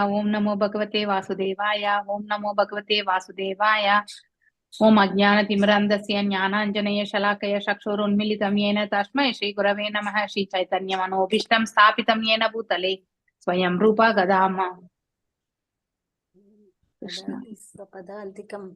ओम नमो भगवते वासुदेवाय। ओम नमो भगवते वासुदेवाय। ओम अज्ञानतिमिरन्धस्य ज्ञानाञ्जनय शलाकया चक्षुरुन्मीलितं येन तस्मै श्रीगुरवे नमः। श्रीचैतन्यमनोभीष्टं स्थापितं येन भूतले स्वयं रूपा गदाम कृष्ण पदान्तिकम्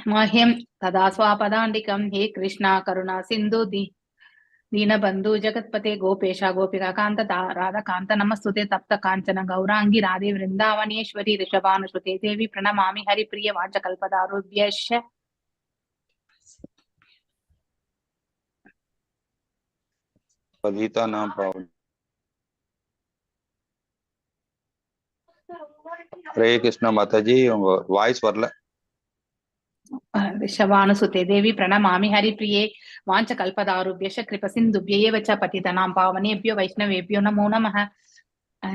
मह्यं तदा स्वापदान्तिकं। हे कृष्णा करुणा सिन्धु दीनबन्धु जगत्पते गोपेश गोपिकान्त राधाकान्त नमस्तुते तप्त काञ्चन गौरांगी राधे वृन्दावनेश्वरी ऋषभानुसुते देवी प्रणमामि हरिप्रिय वाचकल्पदारुभ्यश्च पतितानां पावन। हरे कृष्णा माताजी, उंग वाइस वरला। ऋषभानुसुते देवी प्रणमामि हरिप्रिये वाञ्छकल्पदारुभ्यश्च कृपसिन्धुभ्यैव च पतितानां पावनेभ्यो वैष्णवेभ्यो नमो नमः।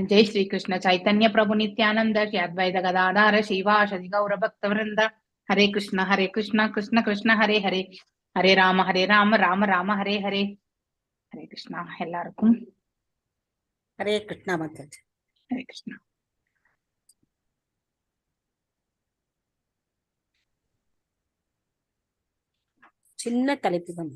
जय श्री कृष्ण चैतन्य प्रभु नित्यानंद श्री अद्वैत गदाधर श्रीवासदि गौर भक्तवृंद। हरे कृष्ण कृष्ण कृष्ण हरे हरे, हरे राम राम राम हरे हरे। हरे कृष्णा எல்லாருக்கும் हरे कृष्णा माताजी। हरे कृष्णा। சின்ன தலைப்பு தான்.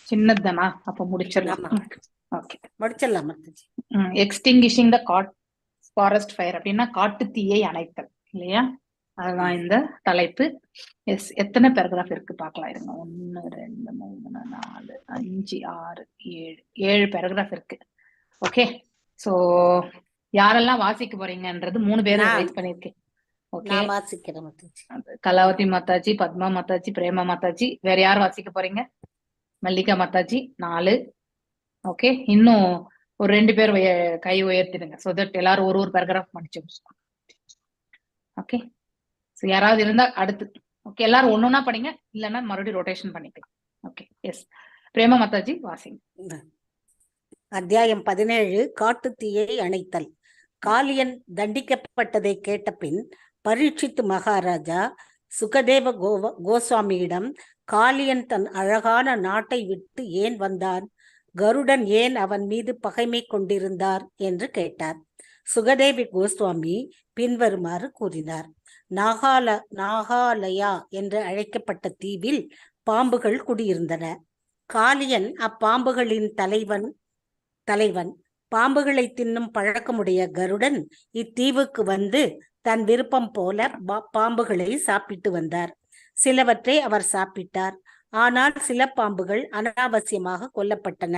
சின்னதுதானா? அப்ப முடிச்சிடலாம். ஓகே, முடிச்சிடலாம் மாதாஜி. எக்ஸ்டிங்கிஷிங் த ஃபாரஸ்ட் ஃபயர் அப்படின்னா காட்டு தீயை அணைத்தல் இல்லையா? அதுதான் இந்த தலைப்பு. எஸ், எத்தனை பேராகிராஃப் இருக்கு பார்க்கலாம் இருங்க. 1 2 3 4 5 6 7 பேராகிராஃப் இருக்கு. ஓகே, சோ யாரெல்லாம் வாசிக்க போறீங்கன்றது 3 பேர் ரைட் பண்ணிருக்கேன். ஓகே, நான் வாசிக்கிறேன் மாதாஜி. கலாவதி மாதாஜி, பத்மா மாதாஜி, பிரேமா மாதாஜி, வேற யார் வாசிக்க போறீங்க? மல்லிகா மாதாஜி 4. ஓகே, இன்னும் ஒரு 2 பேர் கை உயர்த்திடுங்க. சோ தட் எல்லாரும் ஒரு பேராகிராஃப் படிச்சு. ஓகே, சோ யாராவது இருந்தா அடுத்து. ஓகே, எல்லாரும் ஒன்னொன்னா படிங்க, இல்லைன்னா மறுபடியும் ரொட்டேஷன் பண்ணிக்கலாம். ஓகே, எஸ், பிரேமா மாதாஜி வாசிங்க. அத்தியாயம் 17, காட்டு தீயை அணைத்தல். காளியன் தண்டிக்கப்பட்டதை கேட்ட பின் பரீட்சித்து மகாராஜா சுகதேவ கோஸ்வாமியிடம் காளியன் தன் அழகான நாட்டை விட்டு ஏன் வந்தான், கருடன் ஏன் அவன் மீது பகைமை கொண்டிருந்தார் என்று கேட்டார். சுகதேவி கோஸ்வாமி பின்வருமாறு கூறினார். நாகாலயா என்று அழைக்கப்பட்ட தீவில் பாம்புகள் குடியிருந்தன. காளியன் அப்பாம்புகளின் தலைவன். பாம்புகளை தின்னும் பழக்கமுடைய கருடன் இத்தீவுக்கு வந்து தன் விருப்பம் போல பாம்புகளை சாப்பிட்டு வந்தார். சிலவற்றை அவர் சாப்பிட்டார். ஆனால் சில பாம்புகள் அனாவசியமாக கொல்லப்பட்டன.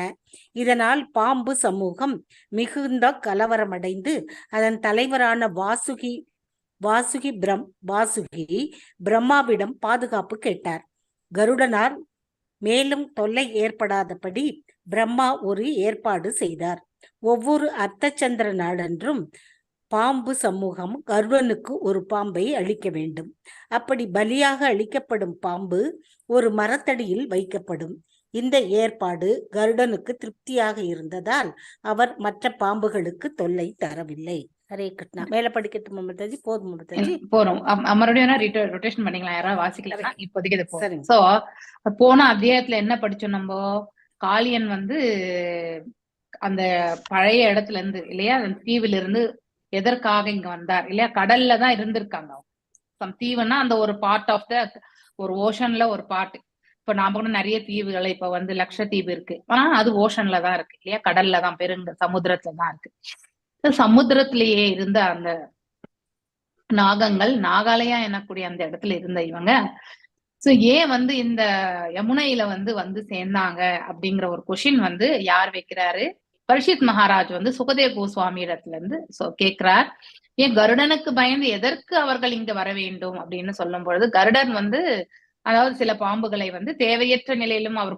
இதனால் பாம்பு சமூகம் மிகுந்த கலவரமடைந்து அதன் தலைவரான வாசுகி பிரம்மாவிடம் பாதுகாப்பு கேட்டார். கருடனால் மேலும் தொல்லை ஏற்படாதபடி பிரம்மா ஒரு ஏற்பாடு செய்தார். ஒவ்வொரு அர்த்தச்சந்திர நாளன்றும் பாம்பு சமூகம் கருடனுக்கு ஒரு பாம்பை அழிக்க வேண்டும். அப்படி பலியாக அழிக்கப்படும் பாம்பு ஒரு மரத்தடியில் வைக்கப்படும். இந்த ஏற்பாடு கருடனுக்கு திருப்தியாக இருந்ததால் அவர் மற்ற பாம்புகளுக்கு தொல்லை தரவில்லை. ஹரே கிருஷ்ணா. மேல படிக்கட்டும் மமதாஜி? போதும் மமதாஜி, போறோம். மறுபடியும் ரொட்டேஷன் பண்ணிக்கலாம். யாராவது வாசிக்கலாம்? இப்போதைக்கு இது போதும். சோ போன அத்தியாயத்துல என்ன படிச்சோம் நம்ம? காளியன் வந்து அந்த பழைய இடத்துல இருந்து இல்லையா, அந்த தீவுல இருந்து எதற்காக இங்க வந்தார் இல்லையா? கடல்ல தான் இருந்திருக்காங்க. தீவுன்னா அந்த ஒரு பார்ட் ஆஃப் த ஒரு ஓஷன்ல ஒரு பார்ட். இப்ப நாம கூட நிறைய தீவுகள் இப்ப வந்து லட்சத்தீவு இருக்கு, ஆனா அது ஓஷன்ல தான் இருக்கு இல்லையா? கடல்ல தான், சமுத்திரத்துல தான் இருக்கு. சமுத்திரத்திலேயே இருந்த அந்த நாகங்கள், நாகாலயா எனக்கூடிய அந்த இடத்துல இருந்த இவங்க சோ ஏன் வந்து இந்த யமுனையில வந்து சேர்ந்தாங்க அப்படிங்கிற ஒரு கொஸ்டின் வந்து யார் வைக்கிறாரு? பரீட்சித் மகாராஜ் வந்து சுகதேவ் கோஸ்வாமி இடத்துல இருந்து கேட்கிறார். ஏன் கருடனுக்கு பயந்து எதற்கு அவர்கள் இங்க வர வேண்டும் அப்படின்னு சொல்லும் பொழுது, கருடன் வந்து அதாவது சில பாம்புகளை வந்து தேவையற்ற நிலையிலும் அவர்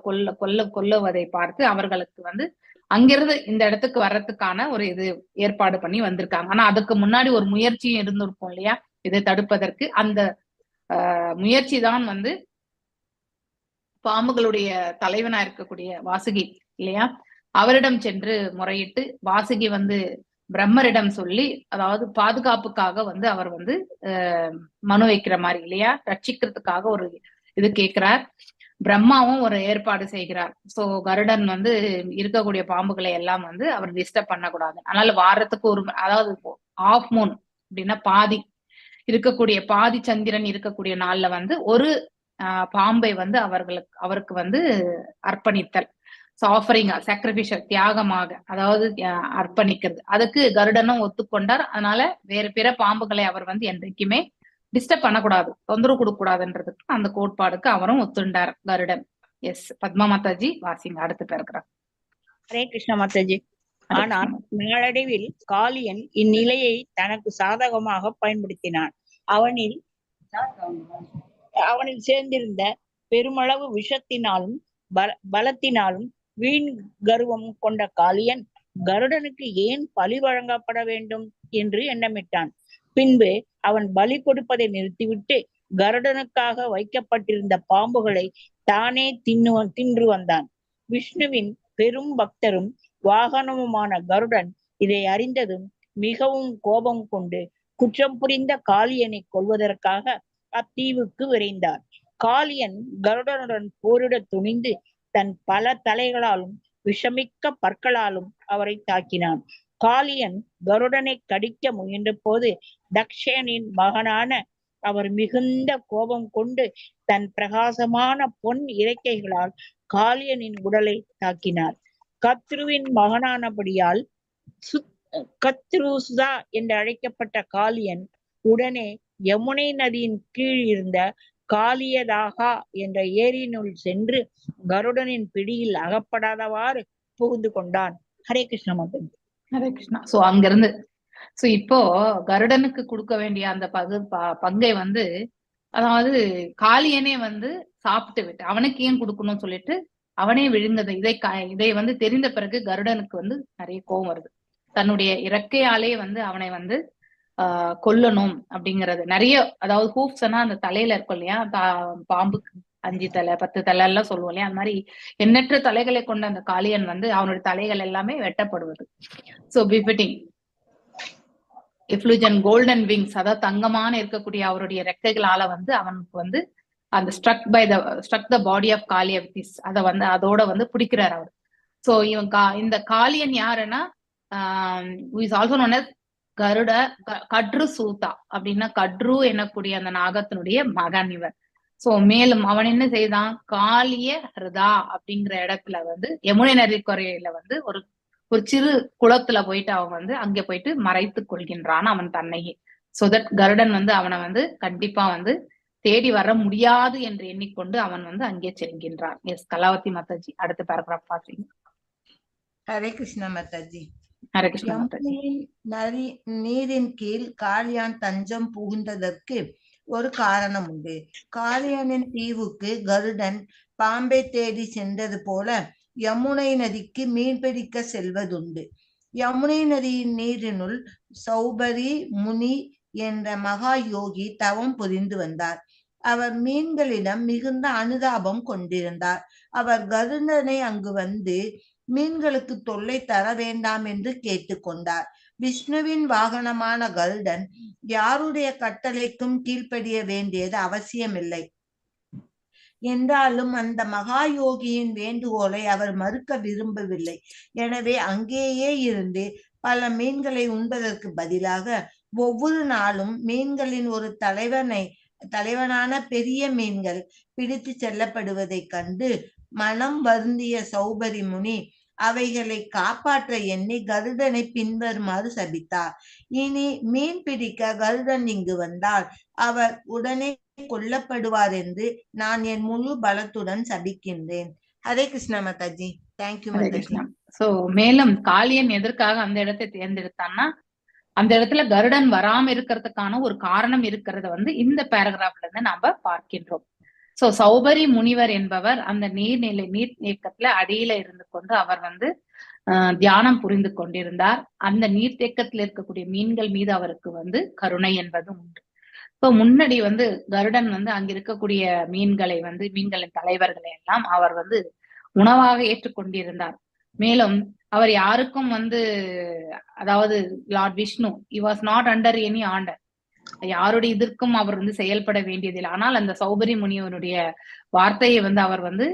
கொல்லுவதை பார்த்து அவர்களுக்கு வந்து அங்கிருந்து இந்த இடத்துக்கு வர்றதுக்கான ஒரு இது ஏற்பாடு பண்ணி வந்திருக்காங்க. ஆனா அதுக்கு முன்னாடி ஒரு முயற்சியும் இருந்திருக்கும் இல்லையா? இதை தடுப்பதற்கு அந்த முயற்சி தான் வந்து பாம்புகளுடைய தலைவனா இருக்கக்கூடிய வாசுகி இல்லையா, அவரிடம் சென்று முறையிட்டு வாசுகி வந்து பிரம்மரிடம் சொல்லி, அதாவது பாதுகாப்புக்காக வந்து அவர் வந்து மனு வைக்கிற மாதிரி இல்லையா, ரட்சிக்கிறதுக்காக ஒரு இது கேட்கிறார். பிரம்மாவும் ஒரு ஏற்பாடு செய்கிறார். சோ கருடன் வந்து இருக்கக்கூடிய பாம்புகளை எல்லாம் வந்து அவர் டிஸ்டர்ப் பண்ணக்கூடாது. அதனால வாரத்துக்கு ஒரு, அதாவது ஆஃப் மூன் அப்படின்னா பாதி இருக்கக்கூடிய, பாதி சந்திரன் இருக்கக்கூடிய நாள்ல வந்து ஒரு பாம்பை வந்து அவருக்கு வந்து அர்ப்பணித்தல், ஆஃபரிங்கா, சாக்ரிபிஷியல், தியாகமாக, அதாவது அர்ப்பணிக்கிறது. அதுக்கு கருடனும் ஒத்துக்கொண்டார். அதனால வேற பிற பாம்புகளை அவர் வந்து என்றைக்குமே டிஸ்டர்ப் பண்ணக்கூடாது, தொந்தரவு கொடுக்க கூடாதுன்றதுக்கு அந்த கோட்பாடுக்கு அவரும் ஒத்துண்டார் கருடன். எஸ், பத்மா மாதாஜி வாசிங்க அடுத்த பேராகிராஃப். ஹரே கிருஷ்ண மாதாஜி. ஆனால் நாளடைவில் காளியன் இந்நிலையை தனக்கு சாதகமாக பயன்படுத்தினான். அவனில் சேர்ந்திருந்த பெருமளவு விஷத்தினாலும் பலத்தினாலும் வீண் கர்வம் கொண்ட காளியன் கருடனுக்கு ஏன் பலி வழங்கப்பட வேண்டும் என்று எண்ணமிட்டான். பின்பு அவன் பலி கொடுப்பதை நிறுத்திவிட்டு கருடனுக்காக வைக்கப்பட்டிருந்த பாம்புகளை தானே தின்று வந்தான். விஷ்ணுவின் பெரும் பக்தரும் வாகனமுமான கருடன் இதை அறிந்ததும் மிகவும் கோபம் கொண்டு குற்றம் புரிந்த காளியனை கொல்வதற்காக அத்தீவுக்கு விரைந்தார். காளியன் கருடனுடன் போரிட துணிந்து தன் பல தலைகளாலும் விஷமிக்க பற்களாலும் அவரை தாக்கினான். காளியன் கருடனை கடிக்க முயன்ற போது தக்ஷனின் மகனான அவர் மிகுந்த கோபம் கொண்டு தன் பிரகாசமான பொன் இறக்கைகளால் காளியனின் உடலை தாக்கினார். கத்ருவின் மகனானபடியால் கத்ருசுதா என்று அழைக்கப்பட்ட காளியன் உடனே யமுனை நதியின் கீழ் இருந்த காளியதாகா என்ற ஏரியினுள் சென்று கருடனின் பிடியில் அகப்படாதவாறு புகுந்து கொண்டான். ஹரே கிருஷ்ண மாதன். ஹரே கிருஷ்ணா. சோ அங்கிருந்து இப்போ கருடனுக்கு கொடுக்க வேண்டிய அந்த பங்கை வந்து, அதாவது காளியனே வந்து சாப்பிட்டு விட்டு அவனுக்கு ஏன் கொடுக்கணும்னு சொல்லிட்டு அவனே விழுந்தது. இதை வந்து தெரிந்த பிறகு கருடனுக்கு வந்து நிறைய கோபம் வருது. தன்னுடைய இறக்கையாலே வந்து அவனை வந்து கொல்லணும் அப்படிங்கிறது. நிறைய, அதாவது ஹூப்ஸ்னா அந்த தலையில இருக்கும் இல்லையா, பாம்புக்கு 5 தலை 10 தலை எல்லாம் சொல்லுவோம் இல்லையா, அந்த மாதிரி எண்ணற்ற தலைகளை கொண்ட அந்த காளியன் வந்து அவனுடைய தலைகள் எல்லாமே வெட்டப்படுவது. So befitting effulgent golden wings, அதாவது தங்கமான இருக்கக்கூடிய அவருடைய ரெக்கைகளால வந்து அவனுக்கு வந்து அந்த struck the body of Kaliya with this, அதை வந்து அதோட வந்து பிடிக்கிறார் அவர். சோ இவன் இந்த காளியன் யாருன்னா is also known as Kadru சூதா அப்படின்னா கட்ரு எனக்கூடிய அந்த நாகத்தினுடைய மகன் இவர். சோ மேலும் அவன் என்ன செய்தான், காளிய ஹிருதா அப்படிங்கிற இடத்துல வந்து யமுனை நதிக்கரையில வந்து ஒரு சிறு குளத்துல போயிட்டு அவன் வந்து அங்க போயிட்டு மறைத்து கொள்கின்றான் அவன் தன்னையே. சோ தட் கருடன் வந்து அவனை வந்து கண்டிப்பா வந்து தேடி வர முடியாது என்று எண்ணிக்கொண்டு அவன் வந்து அங்கே செல்கின்றான். எஸ், கலாவதி மாதாஜி அடுத்த பேராகிராஃப் பாத்தீங்க. ஹரே கிருஷ்ண மாதாஜி. ஹரே கிருஷ்ண மாதாஜி. நீரின் கீழ் காளியான் தஞ்சம் புகுந்ததற்கு ஒரு காரணம் உண்டு. காளியனின் தீவுக்கு கருடன் பாம்பை தேடி சென்றது போல யமுனை நதிக்கு மீன்பிடிக்க செல்வதுண்டு. யமுனை நதியின் நீரினுள் சௌபரி முனி என்ற மகா யோகி தவம் புரிந்து வந்தார். அவர் மீன்களிடம் மிகுந்த அனுதாபம் கொண்டிருந்தார். அவர் கருடனை அங்கு வந்து மீன்களுக்கு தொல்லை தர வேண்டாம் என்று கேட்டுக்கொண்டார். விஷ்ணுவின் வாகனமான கருடன் யாருடைய கட்டளைக்கும் கீழ்ப்படிய வேண்டியது அவசியமில்லை. என்றாலும் அந்த மகா யோகியின் வேண்டுகோளை அவர் மறுக்க விரும்பவில்லை. எனவே அங்கேயே இருந்து பல மீன்களை உண்பதற்கு பதிலாக ஒவ்வொரு நாளும் மீன்களின் ஒரு தலைவனான பெரிய மீன்கள் பிடித்து செல்லப்படுவதை கண்டு மனம் வருந்திய சௌபரி முனி அவைகளை காப்பாற்ற எண்ணி கருடனை பின்வருமாறு சபித்தார். இனி மீன் பிடிக்க கருடன் இங்கு வந்தால் அவர் உடனே கொல்லப்படுவார் என்று நான் என் முழு பலத்துடன் சபிக்கின்றேன். ஹரே கிருஷ்ண மாதாஜி. தேங்க்யூ மாதாஜி. சோ மேலும் காளியன் எதற்காக அந்த இடத்தை தேர்ந்தெடுத்தான்னா, அந்த இடத்துல கருடன் வராம இருக்கிறதுக்கான ஒரு காரணம் இருக்கிறத வந்து இந்த பேராகிராஃப்ல இருந்து நாம பார்க்கின்றோம். சோ சௌபரி முனிவர் என்பவர் அந்த நீர் தேக்கத்துல அடியில இருந்து கொண்டு அவர் வந்து தியானம் புரிந்து கொண்டிருந்தார். அந்த நீர்த்தேக்கத்துல இருக்கக்கூடிய மீன்கள் மீது அவருக்கு வந்து கருணை என்பது உண்டு. சோ முன்னாடி வந்து கருடன் வந்து அங்க இருக்கக்கூடிய மீன்களை வந்து மீன்களின் தலைவர்களை எல்லாம் அவர் வந்து உணவாக ஏற்றுக்கொண்டிருந்தார். மேலும் அவர் யாருக்கும் வந்து, அதாவது Lord Vishnu he was not under any ஆண்டர், யாருடைய இதற்கும் அவர் வந்து செயல்பட வேண்டியதில்லை. ஆனால் அந்த சௌபரி முனிவனுடைய வார்த்தையை வந்து அவர் வந்து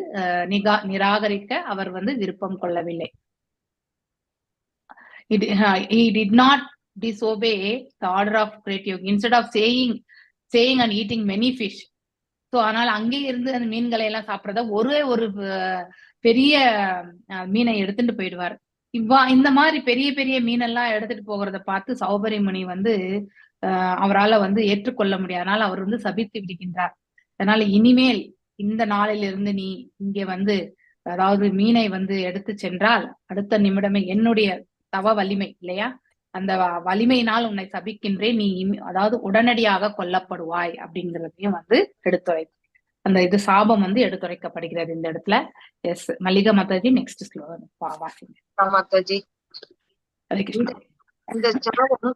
நிராகரிக்க அவர் வந்து விருப்பம் கொள்ளவில்லை. He did not disobey the order of great yogi instead of saying and eating many fish. So அதனால அங்கே இருந்து அந்த மீன்களை எல்லாம் சாப்பிடறத ஒரு பெரிய மீனை எடுத்துட்டு போயிடுவார். இந்த மாதிரி பெரிய பெரிய மீனெல்லாம் எடுத்துட்டு போகிறத பார்த்து சௌபரி முனி வந்து அவரால் வந்து ஏற்றுக்கொள்ள முடியாது. அதனால அவர் வந்து சபித்து விடுகின்றார். அதனால இனிமேல் இந்த நாளிலிருந்து நீ இங்கே வந்து, அதாவது மீனை வந்து எடுத்து சென்றால் அடுத்த நிமிடமே என்னுடைய தவ வலிமை இல்லையா, அந்த வலிமையினால் உன்னை சபிக்கின்றேன், நீ அதாவது உடனடியாக கொல்லப்படுவாய் அப்படிங்கிறதையும் வந்து எடுத்துரை, அந்த இது சாபம் வந்து எடுத்துரைக்கப்படுகிறது இந்த இடத்துல. Yes Mallika Mataji, next slogan வாசிங்க. மாதாஜி, இந்த சாபம்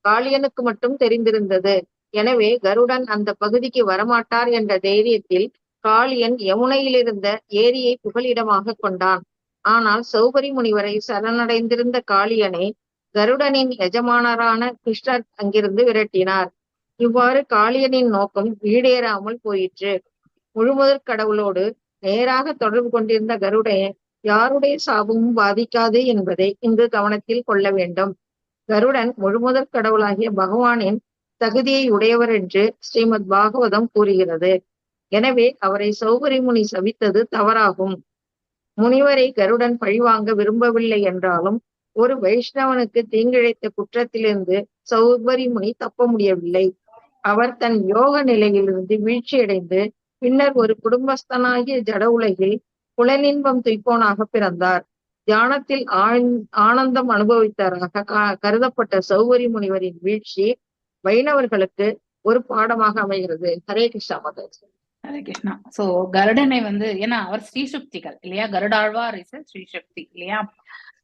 காளியனுக்கு மட்டும் தெரிந்திருந்தது. எனவே கருடன் அந்த பகுதிக்கு வரமாட்டார் என்ற தைரியத்தில் காளியன் யமுனையில் இருந்த ஏரியை புகலிடமாக கொண்டான். ஆனால் சௌபரி முனிவரை சரணடைந்திருந்த காளியனை கருடனின் எஜமானரான கிருஷ்ணர் அங்கிருந்து விரட்டினார். இவ்வாறு காளியனின் நோக்கம் ஈடேறாமல் போயிற்று. முழுமுதற் கடவுளோடு நேராக தொடர்பு கொண்டிருந்த கருடனை யாருடைய சாபமும் பாதிக்காது என்பதை இங்கு கவனத்தில் கொள்ள வேண்டும். கருடன் முழுமுதற் கடவுளாகிய பகவானின் தகுதியை உடையவர் என்று ஸ்ரீமத் பாகவதம் கூறுகிறது. எனவே அவரை சௌபரி முனி சபித்தது தவறாகும். முனிவரை கருடன் பழிவாங்க விரும்பவில்லை என்றாலும் ஒரு வைஷ்ணவனுக்கு தீங்கிழைத்த குற்றத்திலிருந்து சௌபரி முனி தப்ப முடியவில்லை. அவர் தன் யோக நிலையிலிருந்து வீழ்ச்சியடைந்து பின்னர் ஒரு குடும்பஸ்தனாகிய ஜட உலகில் புலனின்பம் துய்ப்போனாக பிறந்தார். தியானத்தில் ஆனந்தம் அனுபவித்தவராக கருதப்பட்ட சௌபரி முனிவரின் வீழ்ச்சி வைணவர்களுக்கு ஒரு பாடமாக அமைகிறது. ஹரே கிருஷ்ணா மாதாஜி. ஹரே கிருஷ்ணா. சோ கருடனை வந்து, ஏன்னா அவர் ஸ்ரீசக்திகள் இல்லையா, கருடாழ்வார் இஸ் ஸ்ரீசக்தி இல்லையா.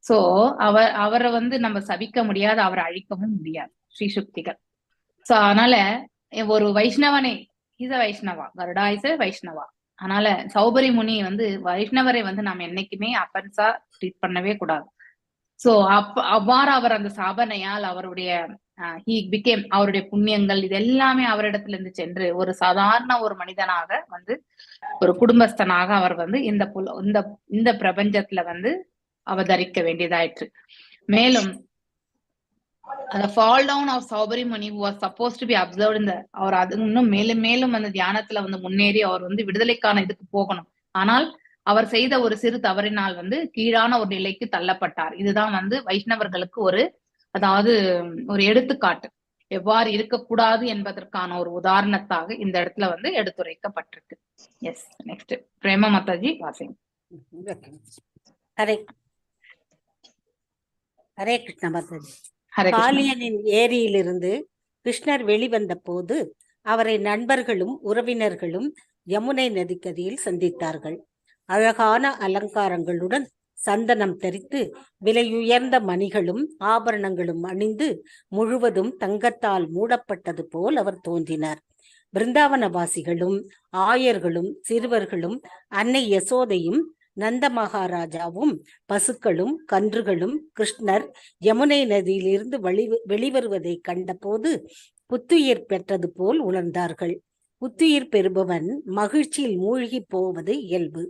சோ அவரை வந்து நம்ம சபிக்க முடியாது, அவரை அழிக்கவும் முடியாது, ஸ்ரீசக்திகள். சோ அதனால ஒரு வைஷ்ணவனை, is a Vaishnava, Garuda is a Vaishnava. அதனால சௌபரி முனி வந்து வைஷ்ணவரை வந்து நாம் என்னைக்குமே அப்பன்ஸா ட்ரீட் பண்ணவே கூடாது. சோ அவ்வாறு அவர் அந்த சாபனையால் அவருடைய அவருடைய புண்ணியங்கள் இது எல்லாமே அவரிடத்துல இருந்து சென்று ஒரு சாதாரண ஒரு மனிதனாக வந்து ஒரு குடும்பஸ்தனாக அவர் வந்து இந்த பிரபஞ்சத்துல வந்து அவதரிக்க வேண்டியதாயிற்று. மேலும் அந்த fall down of Saubhari Muni who was supposed to be observed in the, அவர் அது இன்னும் மேலும் மேலும் அந்த தியானத்துல வந்து முன்னேறி அவர் வந்து விடுதலைக்கான இதுக்கு போகணும். ஆனால் அவர் செய்த ஒரு சிறு தவறினால் வந்து கீழான ஒரு நிலைக்கு தள்ளப்பட்டார். இதுதான் வந்து வைஷ்ணவர்களுக்கு ஒரு, அதாவது ஒரு எடுத்துக்காட்டு, எவ்வாறு இருக்கக்கூடாது என்பதற்கான ஒரு உதாரணத்தாக இந்த இடத்துல வந்து எடுத்துரைக்கப்பட்டிருக்கு. எஸ், நெக்ஸ்ட் பிரேமா மாதாஜி வாசிங். ஹரே ஹரே கிருஷ்ண மாதாஜி. காளியனின் ஏரியிலிருந்து கிருஷ்ணர் வெளிவந்த போது அவரை நண்பர்களும் உறவினர்களும் யமுனை நதிக்கரையில் சந்தித்தார்கள். அழகான அலங்காரங்களுடன் சந்தனம் தரித்து விலையுயர்ந்த மணிகளும் ஆபரணங்களும் அணிந்து முழுவதும் தங்கத்தால் மூடப்பட்டது போல் அவர் தோன்றினார். பிருந்தாவனவாசிகளும் ஆயர்களும் சிறுவர்களும் அன்னை யசோதையும் நந்த மகாராஜாவும் பசுக்களும் கன்றுகளும் கிருஷ்ணர் யமுனை நதியிலிருந்து வெளிவருவதை கண்டபோது புத்துயிர் பெற்றது போல் உணர்ந்தார்கள். புத்துயிர் பெறுபவன் மகிழ்ச்சியில் மூழ்கி போவது இயல்பு.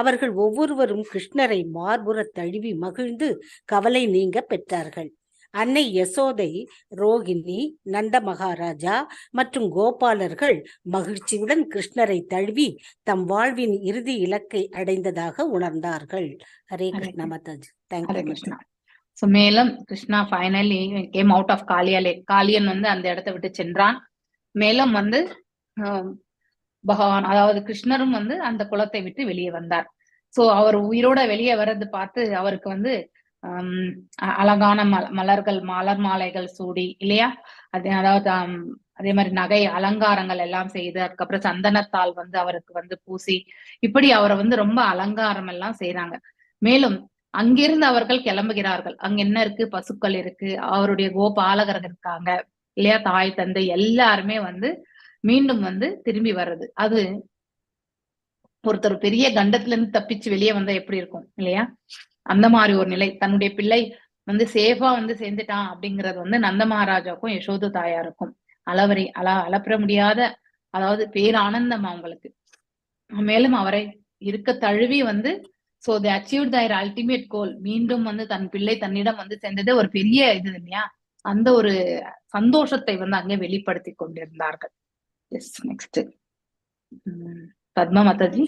அவர்கள் ஒவ்வொருவரும் கிருஷ்ணரை மார்புற தழுவி மகிழ்ந்து கவலை நீங்க பெற்றார்கள். அன்னை யசோதை, ரோகிணி, நந்த மகாராஜா மற்றும் கோபாலர்கள் மகிழ்ச்சியுடன் கிருஷ்ணரை தழுவி தம் வாழ்வின் இறுதி இலக்கை அடைந்ததாக உணர்ந்தார்கள். ஹரே கிருஷ்ணா மாதாஜி. தேங்க்யூ. சோ மேலும் Krishna finally came out of Kaliyan வந்து அந்த இடத்தை விட்டு சென்றான். மேலும் வந்து பகவான், அதாவது கிருஷ்ணரும் வந்து அந்த குளத்தை விட்டு வெளியே வந்தார். சோ அவர் உயிரோட வெளியே வர்றது பார்த்து அவருக்கு வந்து அழகான மலர் மாலைகள் சூடி இல்லையா, அதாவது அதே மாதிரி நகை அலங்காரங்கள் எல்லாம் செய்து அதுக்கப்புறம் சந்தனத்தால் வந்து அவருக்கு வந்து பூசி இப்படி அவரை வந்து ரொம்ப அலங்காரம் எல்லாம் செய்யறாங்க. மேலும் அங்கிருந்து அவர்கள் கிளம்புகிறார்கள். அங்க என்ன இருக்கு, பசுக்கள் இருக்கு, அவருடைய கோபாலகர்கள் இருக்காங்க இல்லையா, தாய் தந்தை எல்லாருமே வந்து மீண்டும் வந்து திரும்பி வர்றது. அது ஒருத்தர் பெரிய கண்டத்துல இருந்து தப்பிச்சு வெளியே வந்தா எப்படி இருக்கும் இல்லையா? அந்த மாதிரி ஒரு நிலை. தன்னுடைய பிள்ளை வந்து சேஃபா வந்து சேர்ந்துட்டான் அப்படிங்கறது வந்து நந்த மகாராஜாவுக்கும் யசோத தாயாருக்கும் அளப்பெற முடியாத, அதாவது பேரானந்தம் அவங்களுக்கு. மேலும் அவரை இருக்க தழுவி வந்து so they achieve their ultimate goal. மீண்டும் வந்து தன் பிள்ளை தன்னிடம் வந்து சேர்ந்தது ஒரு பெரிய இது இல்லையா? அந்த ஒரு சந்தோஷத்தை வந்து அங்கே வெளிப்படுத்தி கொண்டிருந்தார்கள். Yes, next Padma Mataji.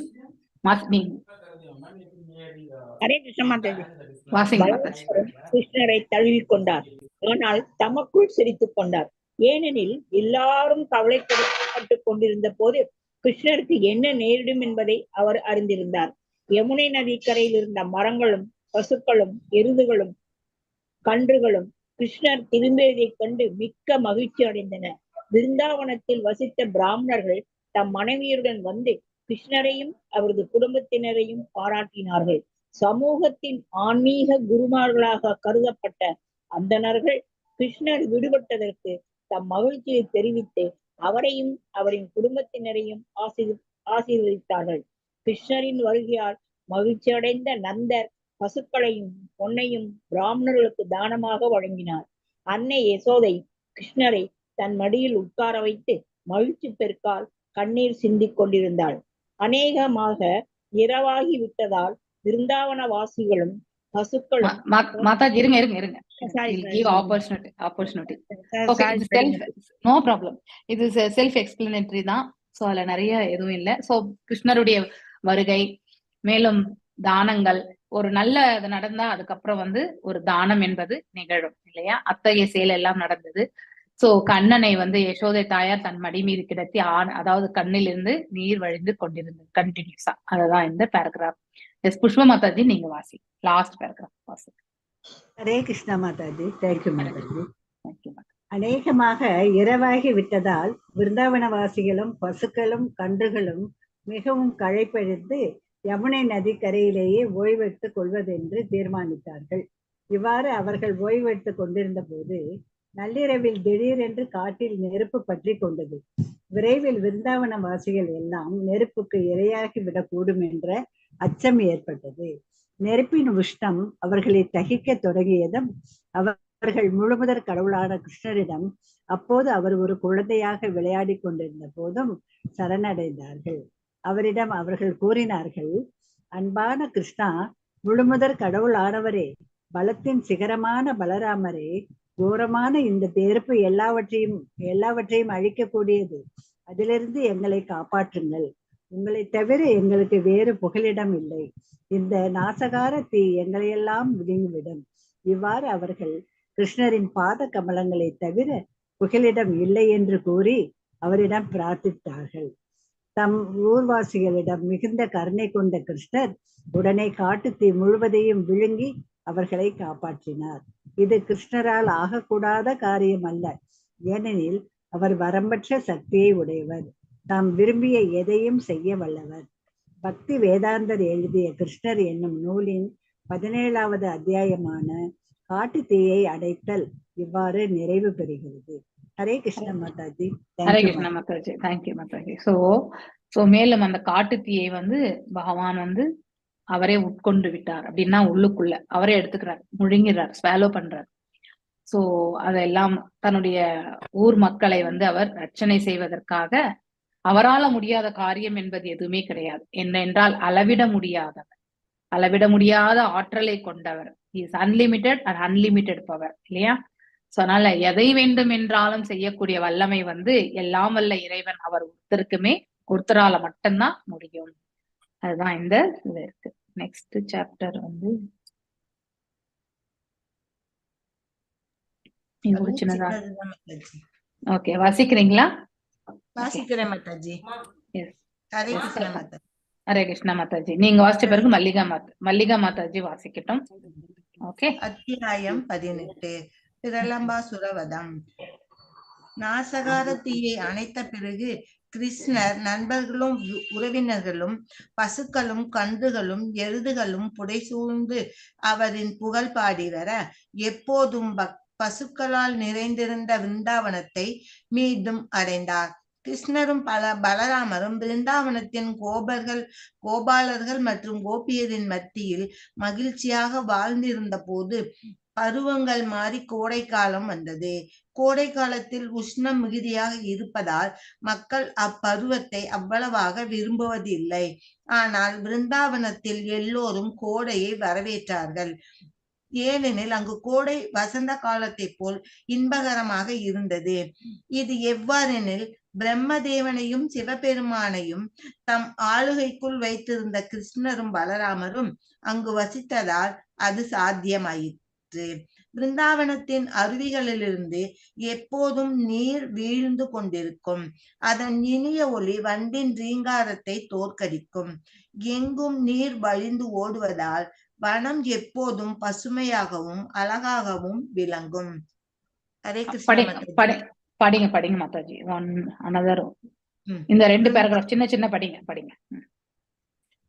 ஹரே கிருஷ்ண மாதாஜி. வாசிங்க மாதாஜி. கிருஷ்ணரை தழுவி கொண்டார், ஆனால் தமக்குள் சிரித்துக் கொண்டார். ஏனெனில் எல்லாரும் கவலைப்பட்டு கொண்டிருந்த போது கிருஷ்ணருக்கு என்ன நேரிடும் என்பதை அவர் அறிந்திருந்தார். யமுனை நதிக்கரையில் இருந்த மரங்களும் பசுக்களும் எருதுகளும் கன்றுகளும் கிருஷ்ணர் திரும்பியதைக் கண்டு மிக்க மகிழ்ச்சி அடைந்தன. விருந்தாவனத்தில் வசித்த பிராமணர்கள் தம் மனைவியருடன் வந்து கிருஷ்ணரையும் அவரது குடும்பத்தினரையும் பாராட்டினார்கள். சமூகத்தின் ஆன்மீக குருமார்களாக கருதப்பட்ட அந்தணர்கள் கிருஷ்ணர் விடுபட்டதற்கு தம் மகிழ்ச்சியை தெரிவித்து அவரையும் அவரின் குடும்பத்தினரையும் ஆசீர்வதித்தார்கள். கிருஷ்ணரின் வருகையால் மகிழ்ச்சி அடைந்த நந்தர் பசுக்களையும் பொன்னையும் பிராமணர்களுக்கு தானமாக வழங்கினார். அன்னை யசோதை கிருஷ்ணரை தன் மடியில் உட்கார வைத்து மகிழ்ச்சி பெருக்கால் கண்ணீர் சிந்திக் கொண்டிருந்தாள். அநேகமாக இரவாகி விட்டதால் விருந்தாவன வாசிகளும் பசுக்களும் மாதாஜி இருங்க ஆப்பர்ச்சுனிட்டி. No problem. இது செல்ஃப் எக்ஸ்பிளனேட்டரி தான். சோ அதுல நிறைய எதுவும் இல்லை. சோ கிருஷ்ணருடைய வருகை, மேலும் தானங்கள், ஒரு நல்ல இது நடந்தா அதுக்கப்புறம் வந்து ஒரு தானம் என்பது நிகழும் இல்லையா? அத்தகைய செயல் எல்லாம் நடந்தது. சோ கண்ணனை வந்து யசோதை தாயார் தன் மடி மீது கிடத்தி அதாவது கண்ணிலிருந்து நீர் வழிந்து கொண்டிருந்தது கண்டினியூஸா. அதுதான் இந்த பேராகிராஃப். எஸ் புஷ்ப மாதாஜி, நீங்க வாசி லாஸ்ட் பேராகிராஃப் வாசி. ஹரே கிருஷ்ணா மாதாஜி. தேங்க்யூ மாதாஜி. தேங்க்யூ. அநேகமாக இரவாகி விட்டதால் விருந்தாவனவாசிகளும் பசுக்களும் கன்றுகளும் மிகவும் களைப்படைந்து யமுனை நதி கரையிலேயே ஓய்வெடுத்துக் கொள்வதென்று தீர்மானித்தார்கள். இவ்வாறு அவர்கள் ஓய்வெடுத்துக் கொண்டிருந்த போது நள்ளிரவில் திடீரென்று காட்டில் நெருப்பு பற்றி கொண்டது. விரைவில் விருந்தாவனவாசிகள் எல்லாம் நெருப்புக்கு இரையாகி விடக்கூடும் என்ற அச்சம் ஏற்பட்டது. நெருப்பின் உஷ்ணம் அவர்களை தகிக்க தொடங்கியதும் அவர்கள் முழுமுதற் கடவுளான கிருஷ்ணரிடம் அப்போது அவர் ஒரு குழந்தையாக விளையாடி கொண்டிருந்த போதும் சரணடைந்தார்கள். அவரிடம் அவர்கள் கூறினார்கள், அன்பான கிருஷ்ணா, முழுமுதற் கடவுளானவரே, பலத்தின் சிகரமான பலராமரே, கோரமான இந்த நெருப்பு எல்லாவற்றையும் அழிக்கக்கூடியது. அதிலிருந்து எங்களை காப்பாற்றுங்கள். உங்களை தவிர எங்களுக்கு வேறு புகலிடம் இல்லை. இந்த நாசகார தீ எங்களையெல்லாம் விழுங்கிவிடும். இவ்வாறு அவர்கள் கிருஷ்ணரின் பாத கமலங்களை தவிர புகலிடம் இல்லை என்று கூறி அவரிடம் பிரார்த்தித்தார்கள். தம் ஊர்வாசிகளிடம் மிகுந்த கருணை கொண்ட கிருஷ்ணர் உடனே காட்டுத்தீ முழுவதையும் விழுங்கி அவர்களை காப்பாற்றினார். இது கிருஷ்ணரால் ஆகக்கூடாத காரியம் அல்ல. ஏனெனில் அவர் வரம்பற்ற சக்தியை உடையவர். தாம் விரும்பிய எதையும் செய்ய வல்லவர். பக்தி வேதாந்தர் எழுதிய கிருஷ்ணர் என்னும் நூலின் 17வது அத்தியாயமான காட்டு தீயை அடைத்தல் இவ்வாறு நிறைவு பெறுகிறது. ஹரே கிருஷ்ண மாதாஜி. ஹரே கிருஷ்ண மாதாஜி. தேங்க்யூ மாதாஜி. சோ மேலும் அந்த காட்டு தீயை வந்து பகவான் வந்து அவரே உட்கொண்டு விட்டார் அப்படின்னா உள்ளுக்குள்ள அவரே எடுத்துக்கிறார், முழுங்கிறார், ஸ்வாலோ பண்றார். சோ அதெல்லாம் தன்னுடைய ஊர் மக்களை வந்து அவர் ரட்சணை செய்வதற்காக அவரால முடியாத காரியம் என்பது எதுவுமே கிடையாது. என்னென்றால் அளவிட முடியாத ஆற்றலை கொண்டவர். Is unlimited and unlimited power இல்லையா? சோ அதனால எதை வேண்டும் என்றாலும் செய்யக்கூடிய வல்லமை வந்து எல்லாம் வல்ல இறைவன் அவர் ஒருத்தரால மட்டும்தான் முடியும். அதுதான் இந்த இது இருக்கு. நெக்ஸ்ட் சாப்டர் வந்து ஓகே, வாசிக்கிறீங்களா? வாசிக்கிறேன் மாதாஜி. ஹரே கிருஷ்ண மாதாஜி. ஹரே கிருஷ்ண மாதாஜி. நீங்க வாசிச்ச பிறகு மல்லிகா மாதாஜி வாசிக்கட்டும். ஓகே. அத்தியாயம் 18. பிரலம்பாசுரவதம். நாசகார தீயை அணைத்த பிறகு கிருஷ்ணர் நண்பர்களும் உறவினர்களும் பசுக்களும் கன்றுகளும் எருதுகளும் புடைசூழ்ந்து அவரின் புகழ் பாடி வர எப்போதும் பசுக்களால் நிறைந்திருந்த விருந்தாவனத்தை மீண்டும் அடைந்தார். கிருஷ்ணரும் பலராமரும் பிருந்தாவனத்தின் கோபாலர்கள் மற்றும் கோபியரின் மத்தியில் மகிழ்ச்சியாக வாழ்ந்திருந்த போது பருவங்கள் மாறி கோடை காலம் வந்தது. கோடை காலத்தில் உஷ்ணம் மிகுதியாக இருப்பதால் மக்கள் அப்பருவத்தை அவ்வளவாக விரும்புவதில்லை. ஆனால் பிருந்தாவனத்தில் எல்லோரும் கோடையை வரவேற்றார்கள். ஏனெனில் அங்கு கோடை வசந்த காலத்தை போல் இன்பகரமாக இருந்தது. இது எவ்வாறெனில் பிரம்மதேவனையும் சிவபெருமானையும் தம் ஆளுகைக்குள் வைத்திருந்த கிருஷ்ணரும் பலராமரும் அங்கு வசித்ததால் அது சாத்தியமாயிற்று. பிருந்தாவனத்தின் அருவிகளிலிருந்து எப்போதும் நீர் வீழ்ந்து கொண்டிருக்கும். அதன் இனிய ஒளி வண்டின் ரீங்காரத்தை தோற்கடிக்கும். எங்கும் நீர் வழிந்து ஓடுவதால் வனம் எப்போதும் பசுமையாகவும் அழகாகவும் விளங்கும். ஹரே கிருஷ்ணா. படிங்க மாதாஜி. இந்த 2 பேராகிராஃப் சின்ன படிங்க.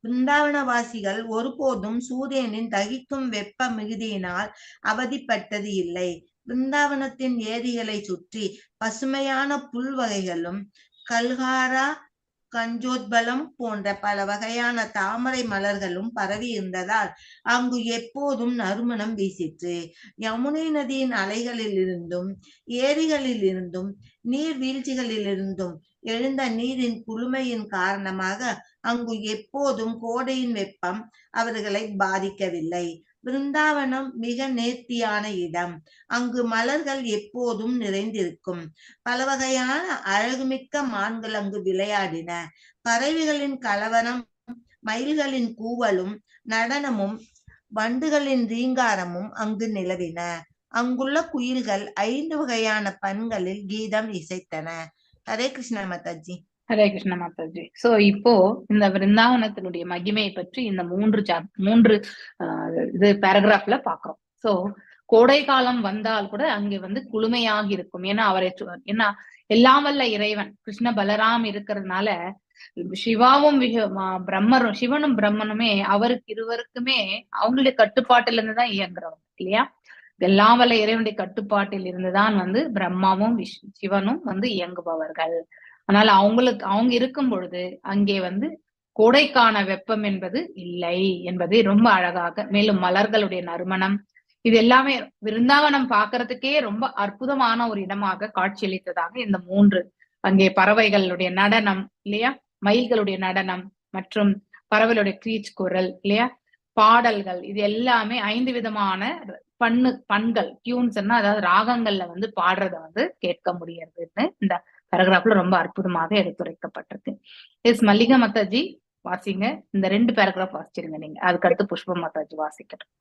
பிருந்தாவனவாசிகள் ஒருபோதும் சூரியனின் தகிக்கும் வெப்ப மிகுதியினால் அவதிப்பட்டது இல்லை. பிருந்தாவனத்தின் ஏரிகளை சுற்றி பசுமையான புல் வகைகளும் கல்காரா கஞ்சோத்பலம் போன்ற பல வகையான தாமரை மலர்களும் பரவி இருந்ததால் அங்கு எப்போதும் நறுமணம் வீசிற்று. யமுனை நதியின் அலைகளில் இருந்தும் ஏரிகளில் இருந்தும் நீர்வீழ்ச்சிகளிலிருந்தும் எழுந்த நீரின் குளுமையின் காரணமாக அங்கு எப்போதும் கோடையின் வெப்பம் அவர்களை பாதிக்கவில்லை. பிருந்தாவனம் மிக நேர்த்தியான இடம். அங்கு மலர்கள் எப்போதும் நிறைந்திருக்கும். பல வகையான அழகுமிக்க மான்கள் அங்கு விளையாடின. பறவைகளின் கலவரம், மயில்களின் கூவலும் நடனமும் வண்டுகளின் ரீங்காரமும் அங்கு நிலவின. அங்குள்ள குயில்கள் 5 வகையான பண்களில் கீதம் இசைத்தன. ஹரே கிருஷ்ணா மாதாஜி. ஹரே கிருஷ்ண மாதாஜி. சோ இப்போ இந்த விருந்தாவனத்தினுடைய மகிமையை பற்றி இந்த 3 இது பேராகிராஃப்ல பாக்குறோம். சோ கோடை காலம் வந்தால் கூட அங்கே குளுமையாக இருக்கும். ஏன்னா எல்லாம் வல்ல இறைவன் கிருஷ்ண பலராம் இருக்கிறதுனால சிவாவும் சிவனும் பிரம்மனுமே அவருக்கு இருவருக்குமே அவங்களுடைய கட்டுப்பாட்டுல இருந்துதான் இயங்குறவங்க இல்லையா. எல்லாம் வல்ல இறைவனுடைய கட்டுப்பாட்டில் இருந்துதான் பிரம்மாவும் சிவனும் இயங்குபவர்கள். அதனால அவங்க இருக்கும் பொழுது அங்கே கோடைக்கான வெப்பம் என்பது இல்லை என்பதை ரொம்ப அழகாக, மேலும் மலர்களுடைய நறுமணம், இது எல்லாமே விருந்தாவனம் பாக்குறதுக்கே ரொம்ப அற்புதமான ஒரு இடமாக காட்சியளித்ததாக இந்த 3 அங்கே பறவைகளுடைய நடனம் இல்லையா, மயில்களுடைய நடனம் மற்றும் பறவைகளுடைய கிரீச் குரல் இல்லையா, பாடல்கள், இது எல்லாமே 5 விதமான பண்கள் டியூன்ஸ், அதாவது ராகங்கள்ல பாடுறத கேட்க முடியறதுன்னு இந்த பேராகிராஃப்ல ரொம்ப அற்புதமாக எடுத்துரைக்கப்பட்டிருக்கு. எஸ் மல்லிகா மாதாஜி வாசிங்க. இந்த 2 பேராகிராஃப் வாசிச்சிருங்க நீங்க. அதுக்கு அடுத்து புஷ்ப மாதாஜி வாசிக்கட்டும்.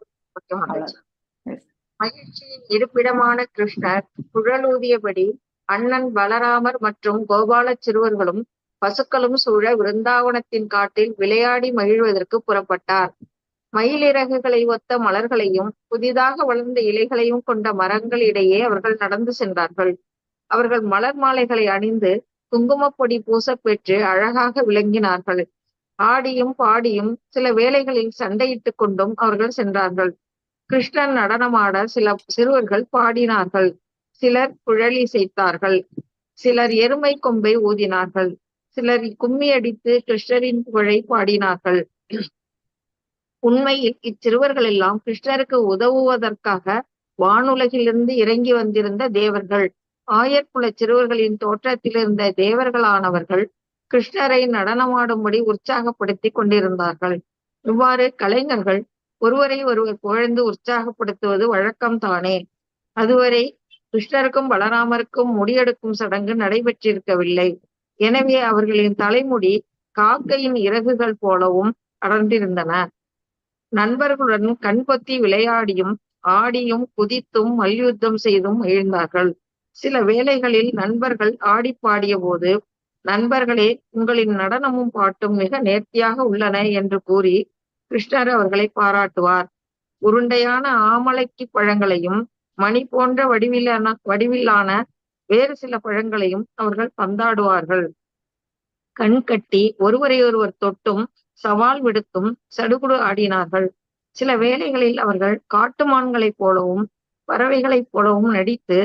மகிழ்ச்சியின் இருப்பிடமான கிருஷ்ணர் குழலூதியபடி அண்ணன் பலராமர் மற்றும் கோபால சிறுவர்களும் பசுக்களும் சூழ விருந்தாவனத்தின் காட்டில் விளையாடி மகிழ்வதற்கு புறப்பட்டார். மயிலிறகுகளை ஒத்த மலர்களையும் புதிதாக வளர்ந்த இலைகளையும் கொண்ட மரங்களிடையே அவர்கள் நடந்து சென்றார்கள். அவர்கள் மலர் மாலைகளை அணிந்து குங்குமப்பொடி பூச பெற்று அழகாக விளங்கினார்கள். ஆடியும் பாடியும் சில வேளைகளில் சண்டையிட்டுக் கொண்டும் அவர்கள் சென்றார்கள். கிருஷ்ணன் நடனமாட சில சிறுவர்கள் பாடினார்கள். சிலர் குழல் இசைத்தார்கள். சிலர் எருமை கொம்பை ஊதினார்கள். சிலர் கும்மி அடித்து கிருஷ்ணரின் புகழை பாடினார்கள். உண்மையில் இச்சிறுவர்கள் எல்லாம் கிருஷ்ணருக்கு உதவுவதற்காக வானுலகிலிருந்து இறங்கி வந்திருந்த தேவர்கள். ஆயர்குல சிறுவர்களின் தோற்றத்தில் இருந்த தேவர்களானவர்கள் கிருஷ்ணரை நடனமாடும்படி உற்சாகப்படுத்தி கொண்டிருந்தார்கள். இவ்வாறு கலைஞர்கள் ஒருவரை ஒருவர் புகழ்ந்து உற்சாகப்படுத்துவது வழக்கம்தானே. அதுவரை கிருஷ்ணருக்கும் பலராமருக்கும் முடியெடுக்கும் சடங்கு நடைபெற்றிருக்கவில்லை. எனவே அவர்களின் தலைமுடி காக்கையின் இறகுகள் போலவும் அடர்ந்திருந்தன. நண்பர்களுடன் கண்பொத்தி விளையாடியும் ஆடியும் குதித்தும் மல்யுத்தம் செய்தும் எழுந்தார்கள். சில வேளைகளில் நண்பர்கள் ஆடி பாடிய போது, நண்பர்களே, உங்களின் நடனமும் பாட்டும் மிக நேர்த்தியாக உள்ளன என்று கூறி கிருஷ்ணர் அவர்களை பாராட்டுவார். உருண்டையான ஆமலைக்கு பழங்களையும் மணி போன்ற வடிவிலான வேறு சில பழங்களையும் அவர்கள் பந்தாடுவார்கள். கண் கட்டி ஒருவரை ஒருவர் தொட்டும் சவால் விடுத்தும் சடுகுடு ஆடினார்கள். சில வேளைகளில் அவர்கள் காட்டுமான்களைப் போலவும் பறவைகளைப் போலவும் நடித்து